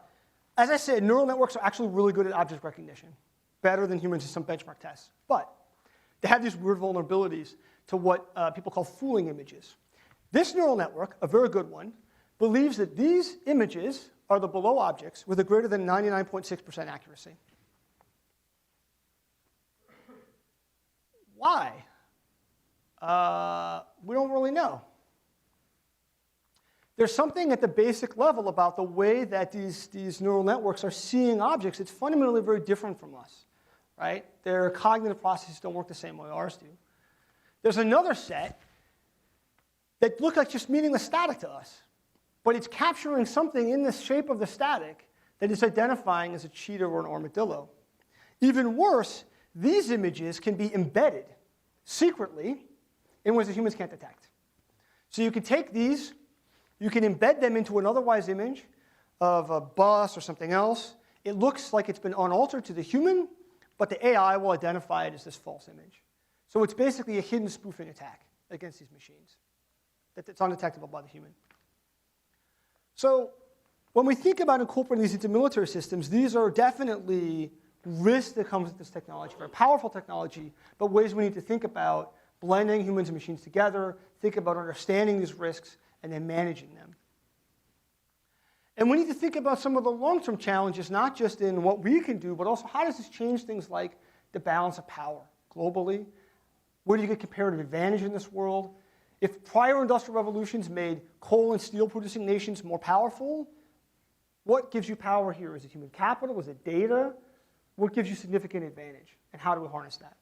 I said, neural networks are actually really good at object recognition, better than humans in some benchmark tests. But they have these weird vulnerabilities to what people call fooling images. This neural network, a very good one, believes that these images are the below objects with a greater than 99.6% accuracy. Why? We don't really know. There's something at the basic level about the way that these neural networks are seeing objects. It's fundamentally very different from us, right? Their cognitive processes don't work the same way ours do. There's another set that look like just meaningless static to us, but it's capturing something in the shape of the static that is identifying as a cheetah or an armadillo. Even worse, these images can be embedded secretly in ways that humans can't detect. So you can take these, you can embed them into an otherwise image of a bus or something else. It looks like it's been unaltered to the human, but the AI will identify it as this false image. So it's basically a hidden spoofing attack against these machines that's undetectable by the human. So when we think about incorporating these into military systems, these are definitely risks that comes with this technology, very powerful technology, but ways we need to think about blending humans and machines together, think about understanding these risks, and then managing them. And we need to think about some of the long-term challenges, not just in what we can do, but also how does this change things like the balance of power globally? Where do you get comparative advantage in this world? If prior industrial revolutions made coal and steel producing nations more powerful, what gives you power here? Is it human capital? Is it data? What gives you significant advantage? And how do we harness that?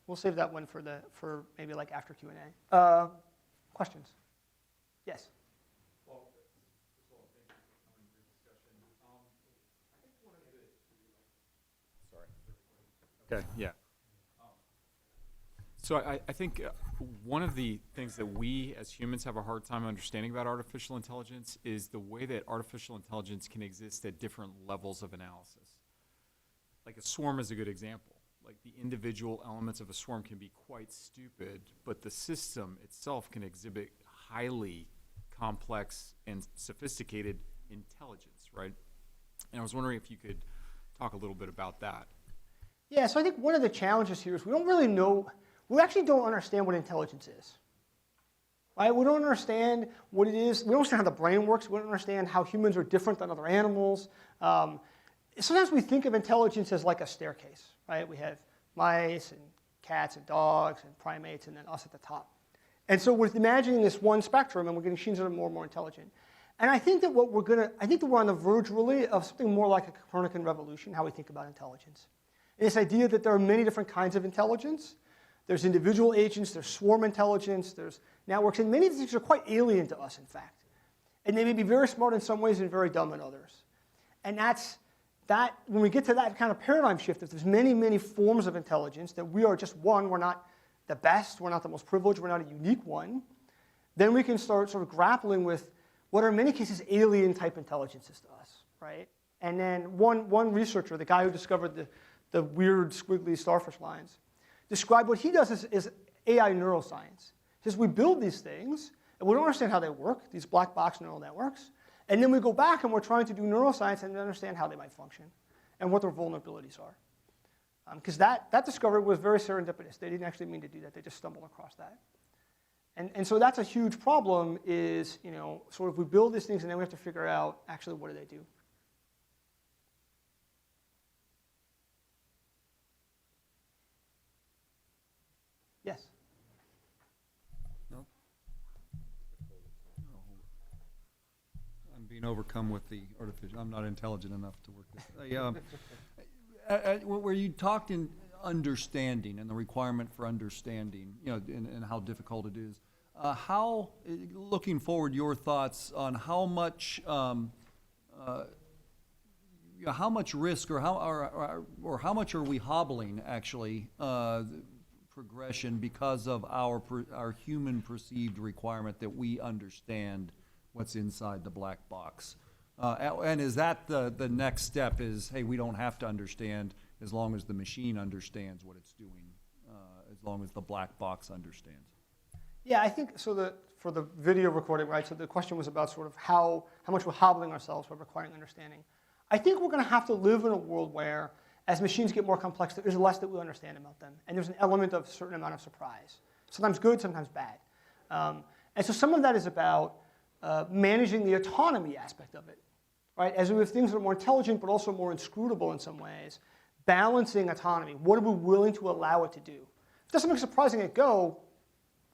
We'll save that one for maybe like after Q&A. Questions? Yes? Well, first of all, thank you for coming to the discussion. I think one of the... Sorry. Okay, yeah. So I think one of the things that we as humans have a hard time understanding about artificial intelligence is the way that artificial intelligence can exist at different levels of analysis. Like a swarm is a good example. Like the individual elements of a swarm can be quite stupid, but the system itself can exhibit highly complex and sophisticated intelligence, right? And I was wondering if you could talk a little bit about that. Yeah, so I think one of the challenges here is we don't really know, we actually don't understand what intelligence is. Right? We don't understand what it is. We don't understand how the brain works. We don't understand how humans are different than other animals. Sometimes we think of intelligence as like a staircase, right? We have mice and cats and dogs and primates and then us at the top. And so we're imagining this one spectrum, and we're getting machines that are more and more intelligent. And I think that we're on the verge really of something more like a Copernican revolution, how we think about intelligence. And this idea that there are many different kinds of intelligence. There's individual agents, there's swarm intelligence, there's networks, and many of these things are quite alien to us, in fact. And they may be very smart in some ways and very dumb in others. And when we get to that kind of paradigm shift, if there's many, many forms of intelligence, that we are just one, we're not the best, we're not the most privileged, we're not a unique one, then we can start sort of grappling with what are in many cases alien type intelligences to us, right? And then one researcher, the guy who discovered the weird squiggly starfish lines, described what he does as AI neuroscience. He says we build these things, and we don't understand how they work, these black box neural networks, and then we go back and we're trying to do neuroscience and understand how they might function and what their vulnerabilities are. Because that discovery was very serendipitous. They didn't actually mean to do that. They just stumbled across that. And so that's a huge problem is, sort of we build these things and then we have to figure out actually what do they do. Yes? No. I'm being overcome with the artificial. I'm not intelligent enough to work this. Where you talked in understanding and the requirement for understanding, and how difficult it is. How, looking forward, your thoughts on how much risk or how much are we hobbling actually progression because of our human perceived requirement that we understand what's inside the black box, and is that the next step? Is hey, we don't have to understand as long as the machine understands what it's doing, as long as the black box understands. Yeah, I think so. For the video recording, right? So the question was about sort of how much we're hobbling ourselves by requiring understanding. I think we're going to have to live in a world where, as machines get more complex, there's less that we understand about them, and there's an element of a certain amount of surprise. Sometimes good, sometimes bad. And so some of that is about managing the autonomy aspect of it, right? As we have things that are more intelligent but also more inscrutable in some ways, balancing autonomy. What are we willing to allow it to do? If it does something surprising at Go,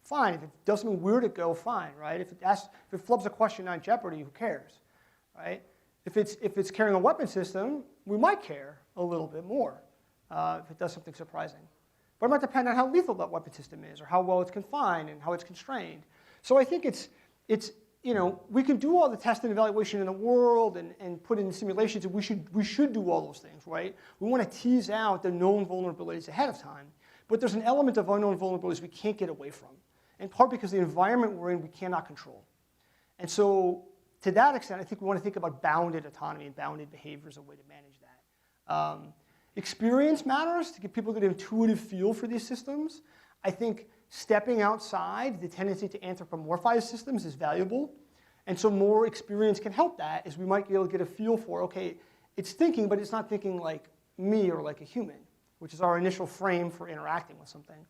fine. If it does something weird at Go, fine, right? If it flubs a question on Jeopardy, who cares, right? If it's carrying a weapon system, we might care a little bit more if it does something surprising. But it might depend on how lethal that weapon system is, or how well it's confined and how it's constrained. So I think it's we can do all the test and evaluation in the world and put in simulations, and we should do all those things, right? We want to tease out the known vulnerabilities ahead of time. But there's an element of unknown vulnerabilities we can't get away from, in part because the environment we're in we cannot control. And so to that extent, I think we want to think about bounded autonomy and bounded behavior as a way to manage that. Experience matters to give people a good intuitive feel for these systems. I think stepping outside the tendency to anthropomorphize systems is valuable. And so more experience can help that, as we might be able to get a feel for, okay, it's thinking, but it's not thinking like me or like a human, which is our initial frame for interacting with something.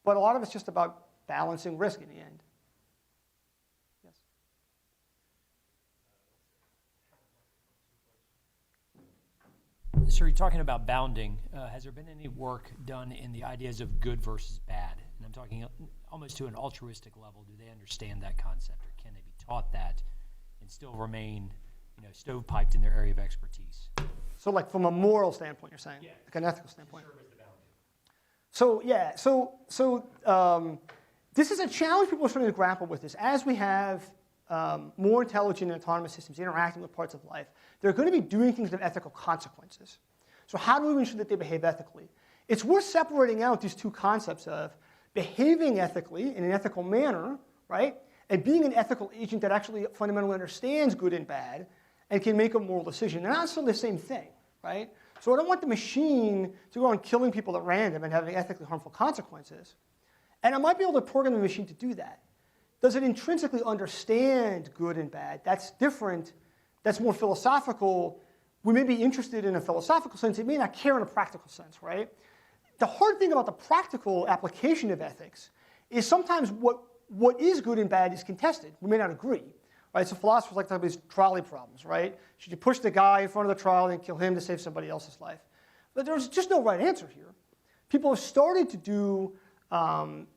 But a lot of it's just about balancing risk in the end. Yes? So you're talking about bounding. Has there been any work done in the ideas of good versus bad? And I'm talking almost to an altruistic level. Do they understand that concept, or can they be taught that and still remain, stovepiped in their area of expertise? So like from a moral standpoint, you're saying? Yeah. Like an ethical standpoint? Sure, the bounding. So yeah, this is a challenge people are starting to grapple with this. As we have more intelligent and autonomous systems interacting with parts of life, they're going to be doing things that have ethical consequences. So how do we ensure that they behave ethically? It's worth separating out these two concepts of behaving ethically in an ethical manner, right? And being an ethical agent that actually fundamentally understands good and bad and can make a moral decision. They're not necessarily the same thing, right? So I don't want the machine to go on killing people at random and having ethically harmful consequences. And I might be able to program the machine to do that. Does it intrinsically understand good and bad? That's different. That's more philosophical. We may be interested in a philosophical sense. It may not care in a practical sense, right? The hard thing about the practical application of ethics is sometimes what is good and bad is contested. We may not agree, right? So philosophers like to have these trolley problems, right? Should you push the guy in front of the trolley and kill him to save somebody else's life? But there's just no right answer here. People have started to do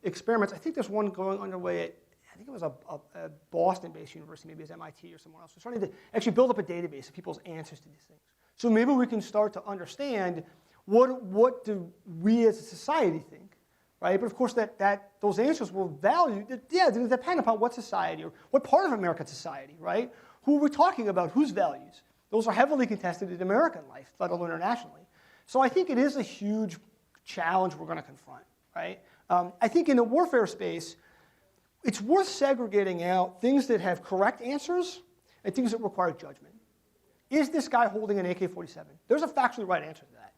experiments. I think there's one going underway at I think it was a Boston-based university, maybe it's MIT or somewhere else, was starting to actually build up a database of people's answers to these things. So maybe we can start to understand what do we as a society think, right? But of course, those answers will they depend upon what society or what part of American society, right? Who are we talking about? Whose values? Those are heavily contested in American life, let alone internationally. So I think it is a huge challenge we're going to confront, right? I think in the warfare space, it's worth segregating out things that have correct answers and things that require judgment. Is this guy holding an AK-47? There's a factually right answer to that.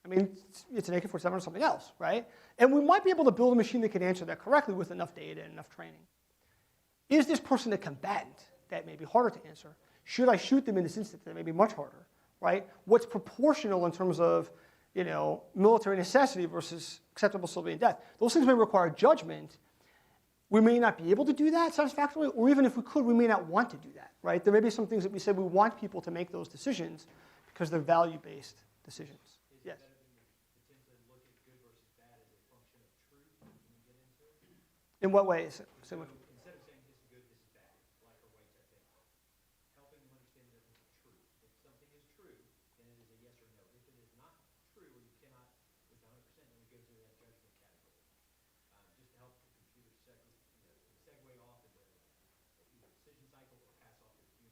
I mean, it's an AK-47 or something else, right? And we might be able to build a machine that can answer that correctly with enough data and enough training. Is this person a combatant? That may be harder to answer. Should I shoot them in this instance? That may be much harder, right? What's proportional in terms of, military necessity versus acceptable civilian death? Those things may require judgment. We may not be able to do that satisfactorily, or even if we could, we may not want to do that, right? There may be some things that we said we want people to make those decisions because they're value-based decisions. Yes? In what way is it? Instead of saying this is good, this is bad, black or white type thing, helping them understand the difference of truth. If something is true, then it is a yes or no. If it is not true, or you cannot with 100%, then it goes into that judgment category. Just to help the computer segue off into either decision cycle or pass off to the human.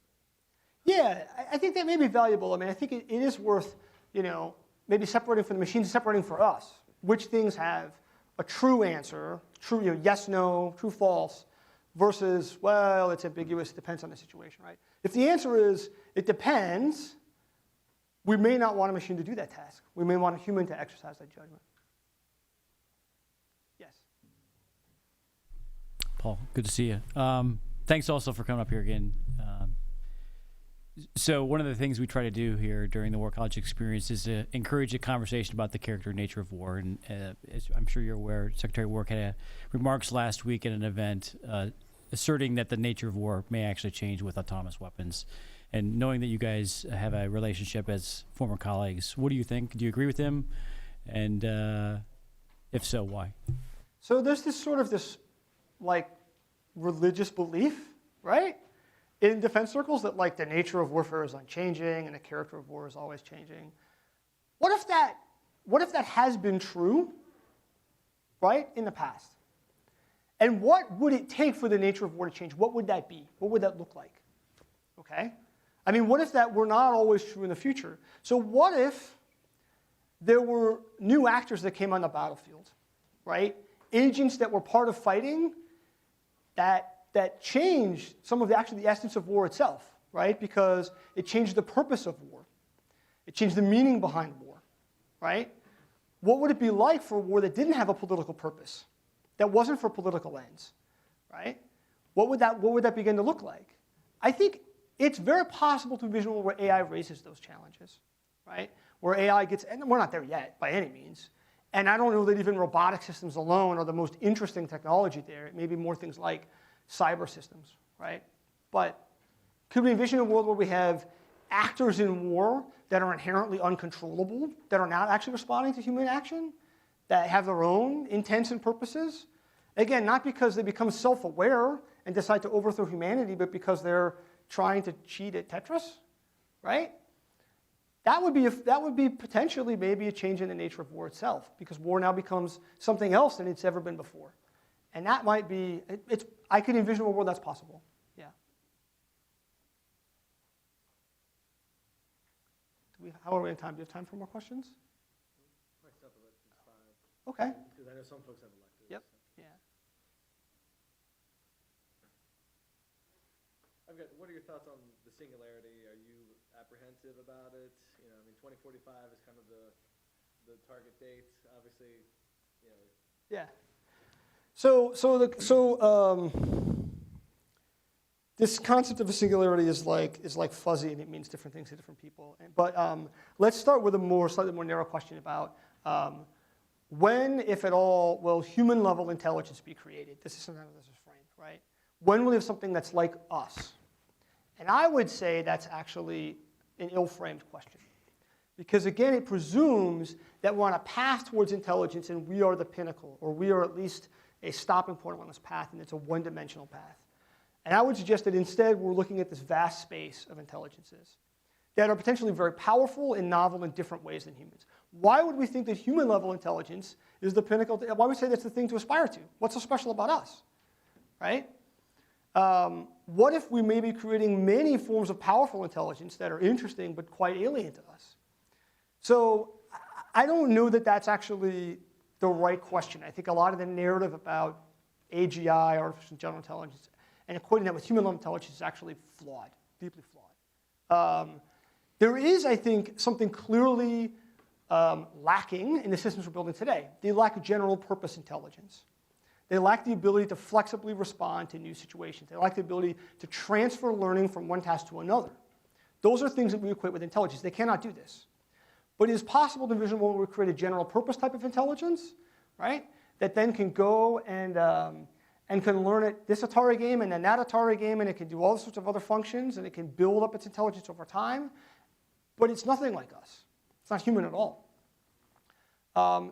Yeah, I think that may be valuable. I mean, I think it is worth, maybe separating from the machine, separating for us. Which things have a true answer, true, yes, no, true, false, versus, well, it's ambiguous, depends on the situation, right? If the answer is, it depends, we may not want a machine to do that task. We may want a human to exercise that judgment. Yes? Paul, good to see you. Thanks also for coming up here again. So one of the things we try to do here during the War College experience is to encourage a conversation about the character and nature of war. And as I'm sure you're aware, Secretary Work had remarks last week at an event asserting that the nature of war may actually change with autonomous weapons. And knowing that you guys have a relationship as former colleagues, what do you think? Do you agree with him? And if so, why? So there's this religious belief, right? In defense circles that the nature of warfare is unchanging and the character of war is always changing. What if that has been true, right, in the past? And what would it take for the nature of war to change? What would that be? What would that look like? Okay? I mean, what if that were not always true in the future? So what if there were new actors that came on the battlefield, right? Agents that were part of fighting that changed some of the essence of war itself, right? Because it changed the purpose of war. It changed the meaning behind war, right? What would it be like for a war that didn't have a political purpose, that wasn't for political ends, right? What would that begin to look like? I think it's very possible to envision where AI raises those challenges, right? Where AI gets, and we're not there yet by any means, and I don't know that even robotic systems alone are the most interesting technology there. It may be more things like cyber systems, right? But could we envision a world where we have actors in war that are inherently uncontrollable, that are not actually responding to human action, that have their own intents and purposes? Again, not because they become self-aware and decide to overthrow humanity, but because they're trying to cheat at Tetris, right? That would be potentially maybe a change in the nature of war itself, because war now becomes something else than it's ever been before. And that might be, I can envision a world that's possible, yeah. How are we in time? Do you have time for more questions? Okay. Because I know some folks have electives. Yep, yeah. What are your thoughts on the singularity? Are you apprehensive about it? 2045 is kind of the target date, obviously, Yeah. This concept of a singularity is like fuzzy, and it means different things to different people. But let's start with a slightly more narrow question about when, if at all, will human-level intelligence be created? This is sometimes this is framed, right? When will we have something that's like us? And I would say that's actually an ill-framed question. Because again, it presumes that we're on a path towards intelligence and we are the pinnacle, or we are at least a stopping point along this path, and it's a one-dimensional path. And I would suggest that instead we're looking at this vast space of intelligences that are potentially very powerful and novel in different ways than humans. Why would we think that human-level intelligence is the pinnacle? Why would we say that's the thing to aspire to? What's so special about us, right? What if we may be creating many forms of powerful intelligence that are interesting but quite alien to us? So I don't know that that's actually the right question. I think a lot of the narrative about AGI, artificial general intelligence, and equating that with human-level intelligence is actually flawed, deeply flawed. There is, I think, something clearly lacking in the systems we're building today. They lack general purpose intelligence. They lack the ability to flexibly respond to new situations. They lack the ability to transfer learning from one task to another. Those are things that we equate with intelligence. They cannot do this. But it is possible to envision where we create a general purpose type of intelligence, right? That then can go and can learn at this Atari game and then that Atari game, and it can do all sorts of other functions, and it can build up its intelligence over time. But it's nothing like us. It's not human at all.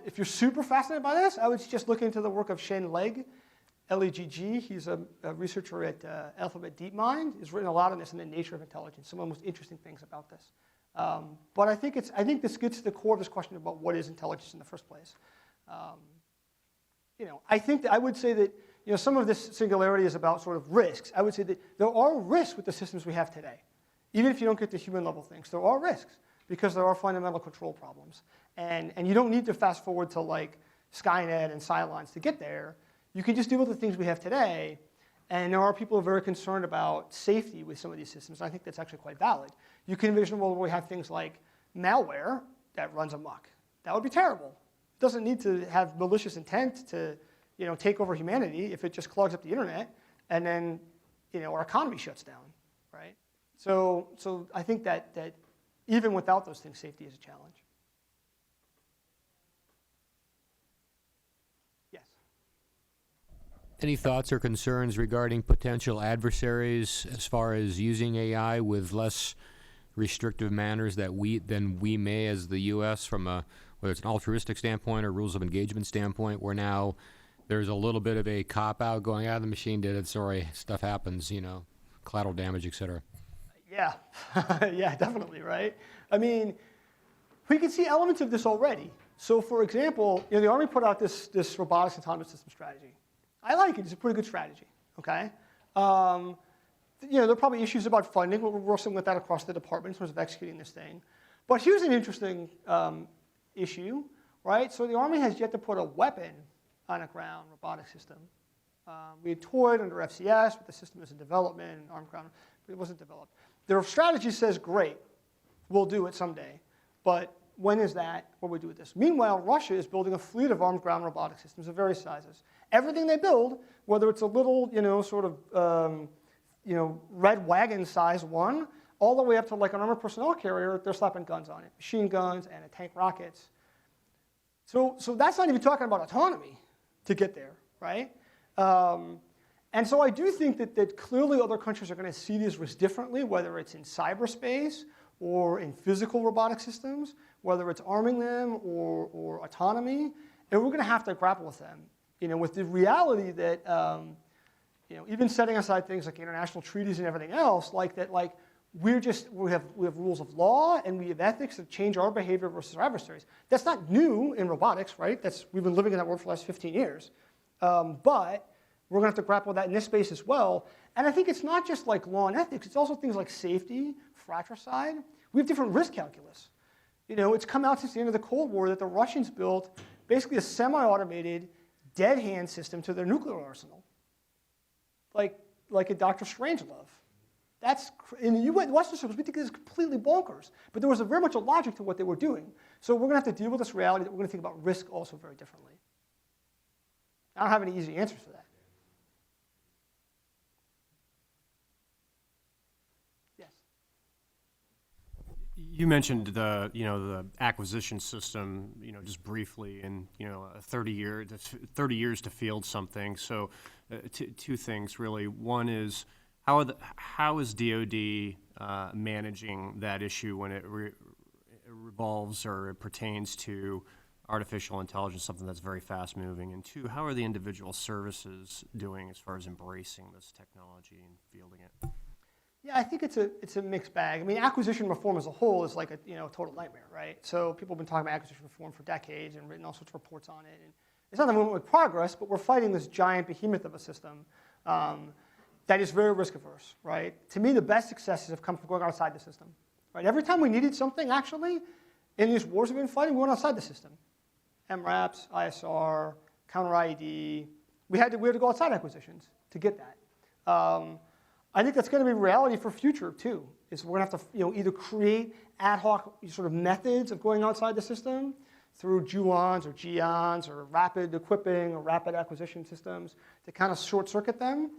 If you're super fascinated by this, I would just look into the work of Shen Legg, L-E-G-G. He's a researcher at Alphabet DeepMind. He's written a lot on this in the nature of intelligence, some of the most interesting things about this. But I think this gets to the core of this question about what is intelligence in the first place. I think that I would say that some of this singularity is about sort of risks. I would say that there are risks with the systems we have today. Even if you don't get to human level things, there are risks because there are fundamental control problems. And you don't need to fast forward to like Skynet and Cylons to get there. You can just deal with the things we have today. And there are people who are very concerned about safety with some of these systems. I think that's actually quite valid. You can envision a world where we have things like malware that runs amok. That would be terrible. It doesn't need to have malicious intent to take over humanity if it just clogs up the internet and then our economy shuts down, right? So I think that even without those things, safety is a challenge. Yes. Any thoughts or concerns regarding potential adversaries as far as using AI with less restrictive manners than we may as the U.S. from whether it's an altruistic standpoint or rules of engagement standpoint, where now there's a little bit of a cop-out going, the machine did it, sorry, stuff happens, collateral damage, et cetera. Yeah, yeah, definitely, right? I mean, we can see elements of this already. So, for example, the Army put out this robotics autonomous system strategy. I like it. It's a pretty good strategy, okay? There are probably issues about funding, but we're wrestling with that across the department in terms of executing this thing. But here's an interesting issue, right? So the Army has yet to put a weapon on a ground robotic system. We had toyed under FCS, but the system is in development, armed ground, but it wasn't developed. Their strategy says, great, we'll do it someday. But when is that? What do we do with this? Meanwhile, Russia is building a fleet of armed ground robotic systems of various sizes. Everything they build, whether it's a little, red wagon size one, all the way up to like an armored personnel carrier, they're slapping guns on it, machine guns, anti-tank rockets. So that's not even talking about autonomy to get there, right? And so I do think that clearly other countries are going to see these risks differently, whether it's in cyberspace or in physical robotic systems, whether it's arming them or autonomy, and we're going to have to grapple with them, with the reality that, even setting aside things like international treaties and everything else, we have rules of law and we have ethics that change our behavior versus our adversaries. That's not new in robotics, right? We've been living in that world for the last 15 years. But we're going to have to grapple with that in this space as well. And I think it's not just like law and ethics. It's also things like safety, fratricide. We have different risk calculus. It's come out since the end of the Cold War that the Russians built basically a semi-automated dead hand system to their nuclear arsenal, like a Dr. Strangelove. That's in the Western circles, we think this is completely bonkers. But there was very much a logic to what they were doing. So we're going to have to deal with this reality that we're going to think about risk also very differently. I don't have any easy answers for that. Yes. You mentioned the acquisition system, just briefly, and 30 years to field something. So, two things really. One is how is DoD managing that issue when it revolves or it pertains to artificial intelligence something that's very fast moving? And two, how are the individual services doing as far as embracing this technology and fielding it? Yeah, I think it's a mixed bag. I mean, acquisition reform as a whole is like a total nightmare, right? So people have been talking about acquisition reform for decades and written all sorts of reports on it. And it's not that we won't make progress, but we're fighting this giant behemoth of a system that is very risk averse, right? To me, the best successes have come from going outside the system, right? Every time we needed something, actually, in these wars we've been fighting, we went outside the system. MRAPs, ISR, counter IED. We had to go outside acquisitions to get that. I think that's going to be reality for future too. Is we're going to have to either create ad hoc sort of methods of going outside the system through JUONs or GEONs or rapid equipping or rapid acquisition systems to kind of short circuit them.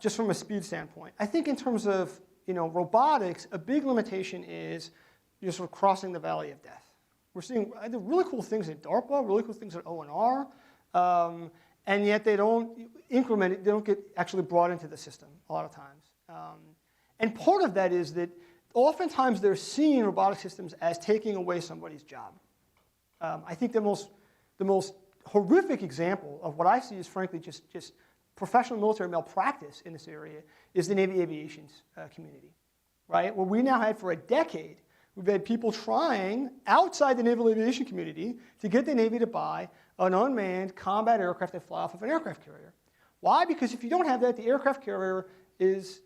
Just from a speed standpoint, I think in terms of robotics, a big limitation is sort of crossing the valley of death. We're seeing really cool things at DARPA, really cool things at ONR. And yet they don't increment it, they don't get actually brought into the system a lot of times. And part of that is that oftentimes they're seeing robotic systems as taking away somebody's job. I think the most horrific example of what I see is frankly just professional military malpractice in this area is the Navy aviation community, right? Where we now had for a decade, we've had people trying outside the naval aviation community to get the Navy to buy an unmanned combat aircraft that fly off of an aircraft carrier. Why? Because if you don't have that, the aircraft carrier is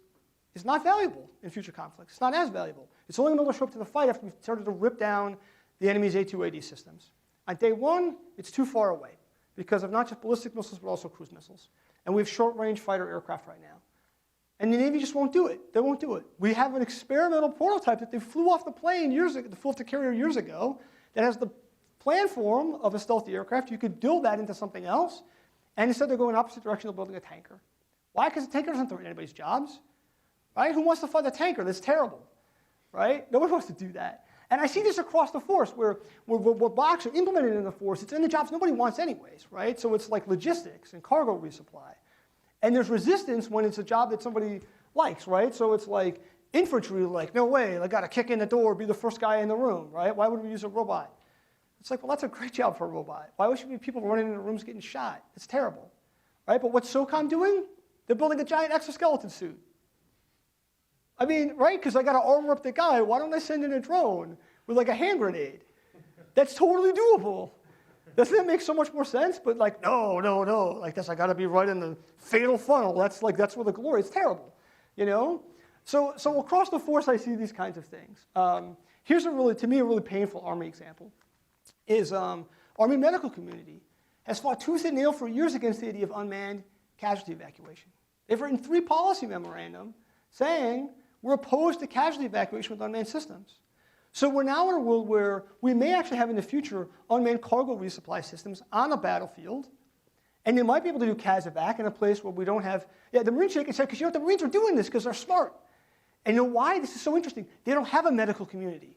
not valuable in future conflicts. It's not as valuable. It's only going to show up to the fight after we've started to rip down the enemy's A2AD systems. On day one, it's too far away because of not just ballistic missiles, but also cruise missiles. And we have short-range fighter aircraft right now. And the Navy just won't do it. They won't do it. We have an experimental prototype that they flew off the plane flew off the carrier years ago that has the plan form of a stealthy aircraft. You could build that into something else. And instead they're going in the opposite direction of building a tanker. Why? Because the tanker doesn't threaten anybody's jobs. Right? Who wants to fight a tanker? That's terrible. Right? Nobody wants to do that. And I see this across the force where robotics are implemented in the force. It's in the jobs nobody wants anyways. Right? So it's like logistics and cargo resupply. And there's resistance when it's a job that somebody likes. Right? So it's like infantry, like, no way, I got to kick in the door, be the first guy in the room. Right? Why would we use a robot? It's like, well, that's a great job for a robot. Why should people running into rooms getting shot? It's terrible. Right? But what's SOCOM doing? They're building a giant exoskeleton suit. I mean, right? Because I got to armor up the guy. Why don't I send in a drone with like a hand grenade? That's totally doable. Doesn't that make so much more sense? But like, no. Like this, I got to be right in the fatal funnel. That's where the glory. It's terrible, So across the force, I see these kinds of things. Here's to me, a really painful Army example. Is Army medical community has fought tooth and nail for years against the idea of unmanned casualty evacuation. They've written 3 policy memorandum saying we're opposed to casualty evacuation with unmanned systems. So we're now in a world where we may actually have in the future unmanned cargo resupply systems on a battlefield, and they might be able to do CASEVAC in a place where we don't have, the Marines shake and say, because the Marines are doing this because they're smart. And you know why? This is so interesting. They don't have a medical community.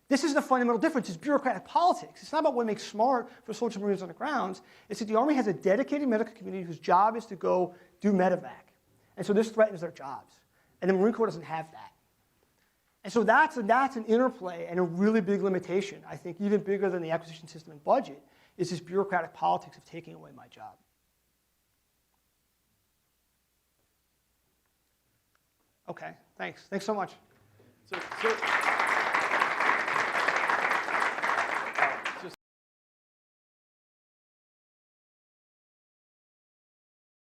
This is the fundamental difference. It's bureaucratic politics. It's not about what makes smart for soldiers and Marines on the grounds. It's that the Army has a dedicated medical community whose job is to go do medevac. And so this threatens their jobs. And the Marine Corps doesn't have that. And so that's an interplay and a really big limitation, I think even bigger than the acquisition system and budget, is this bureaucratic politics of taking away my job. Okay, thanks. Thanks so much. So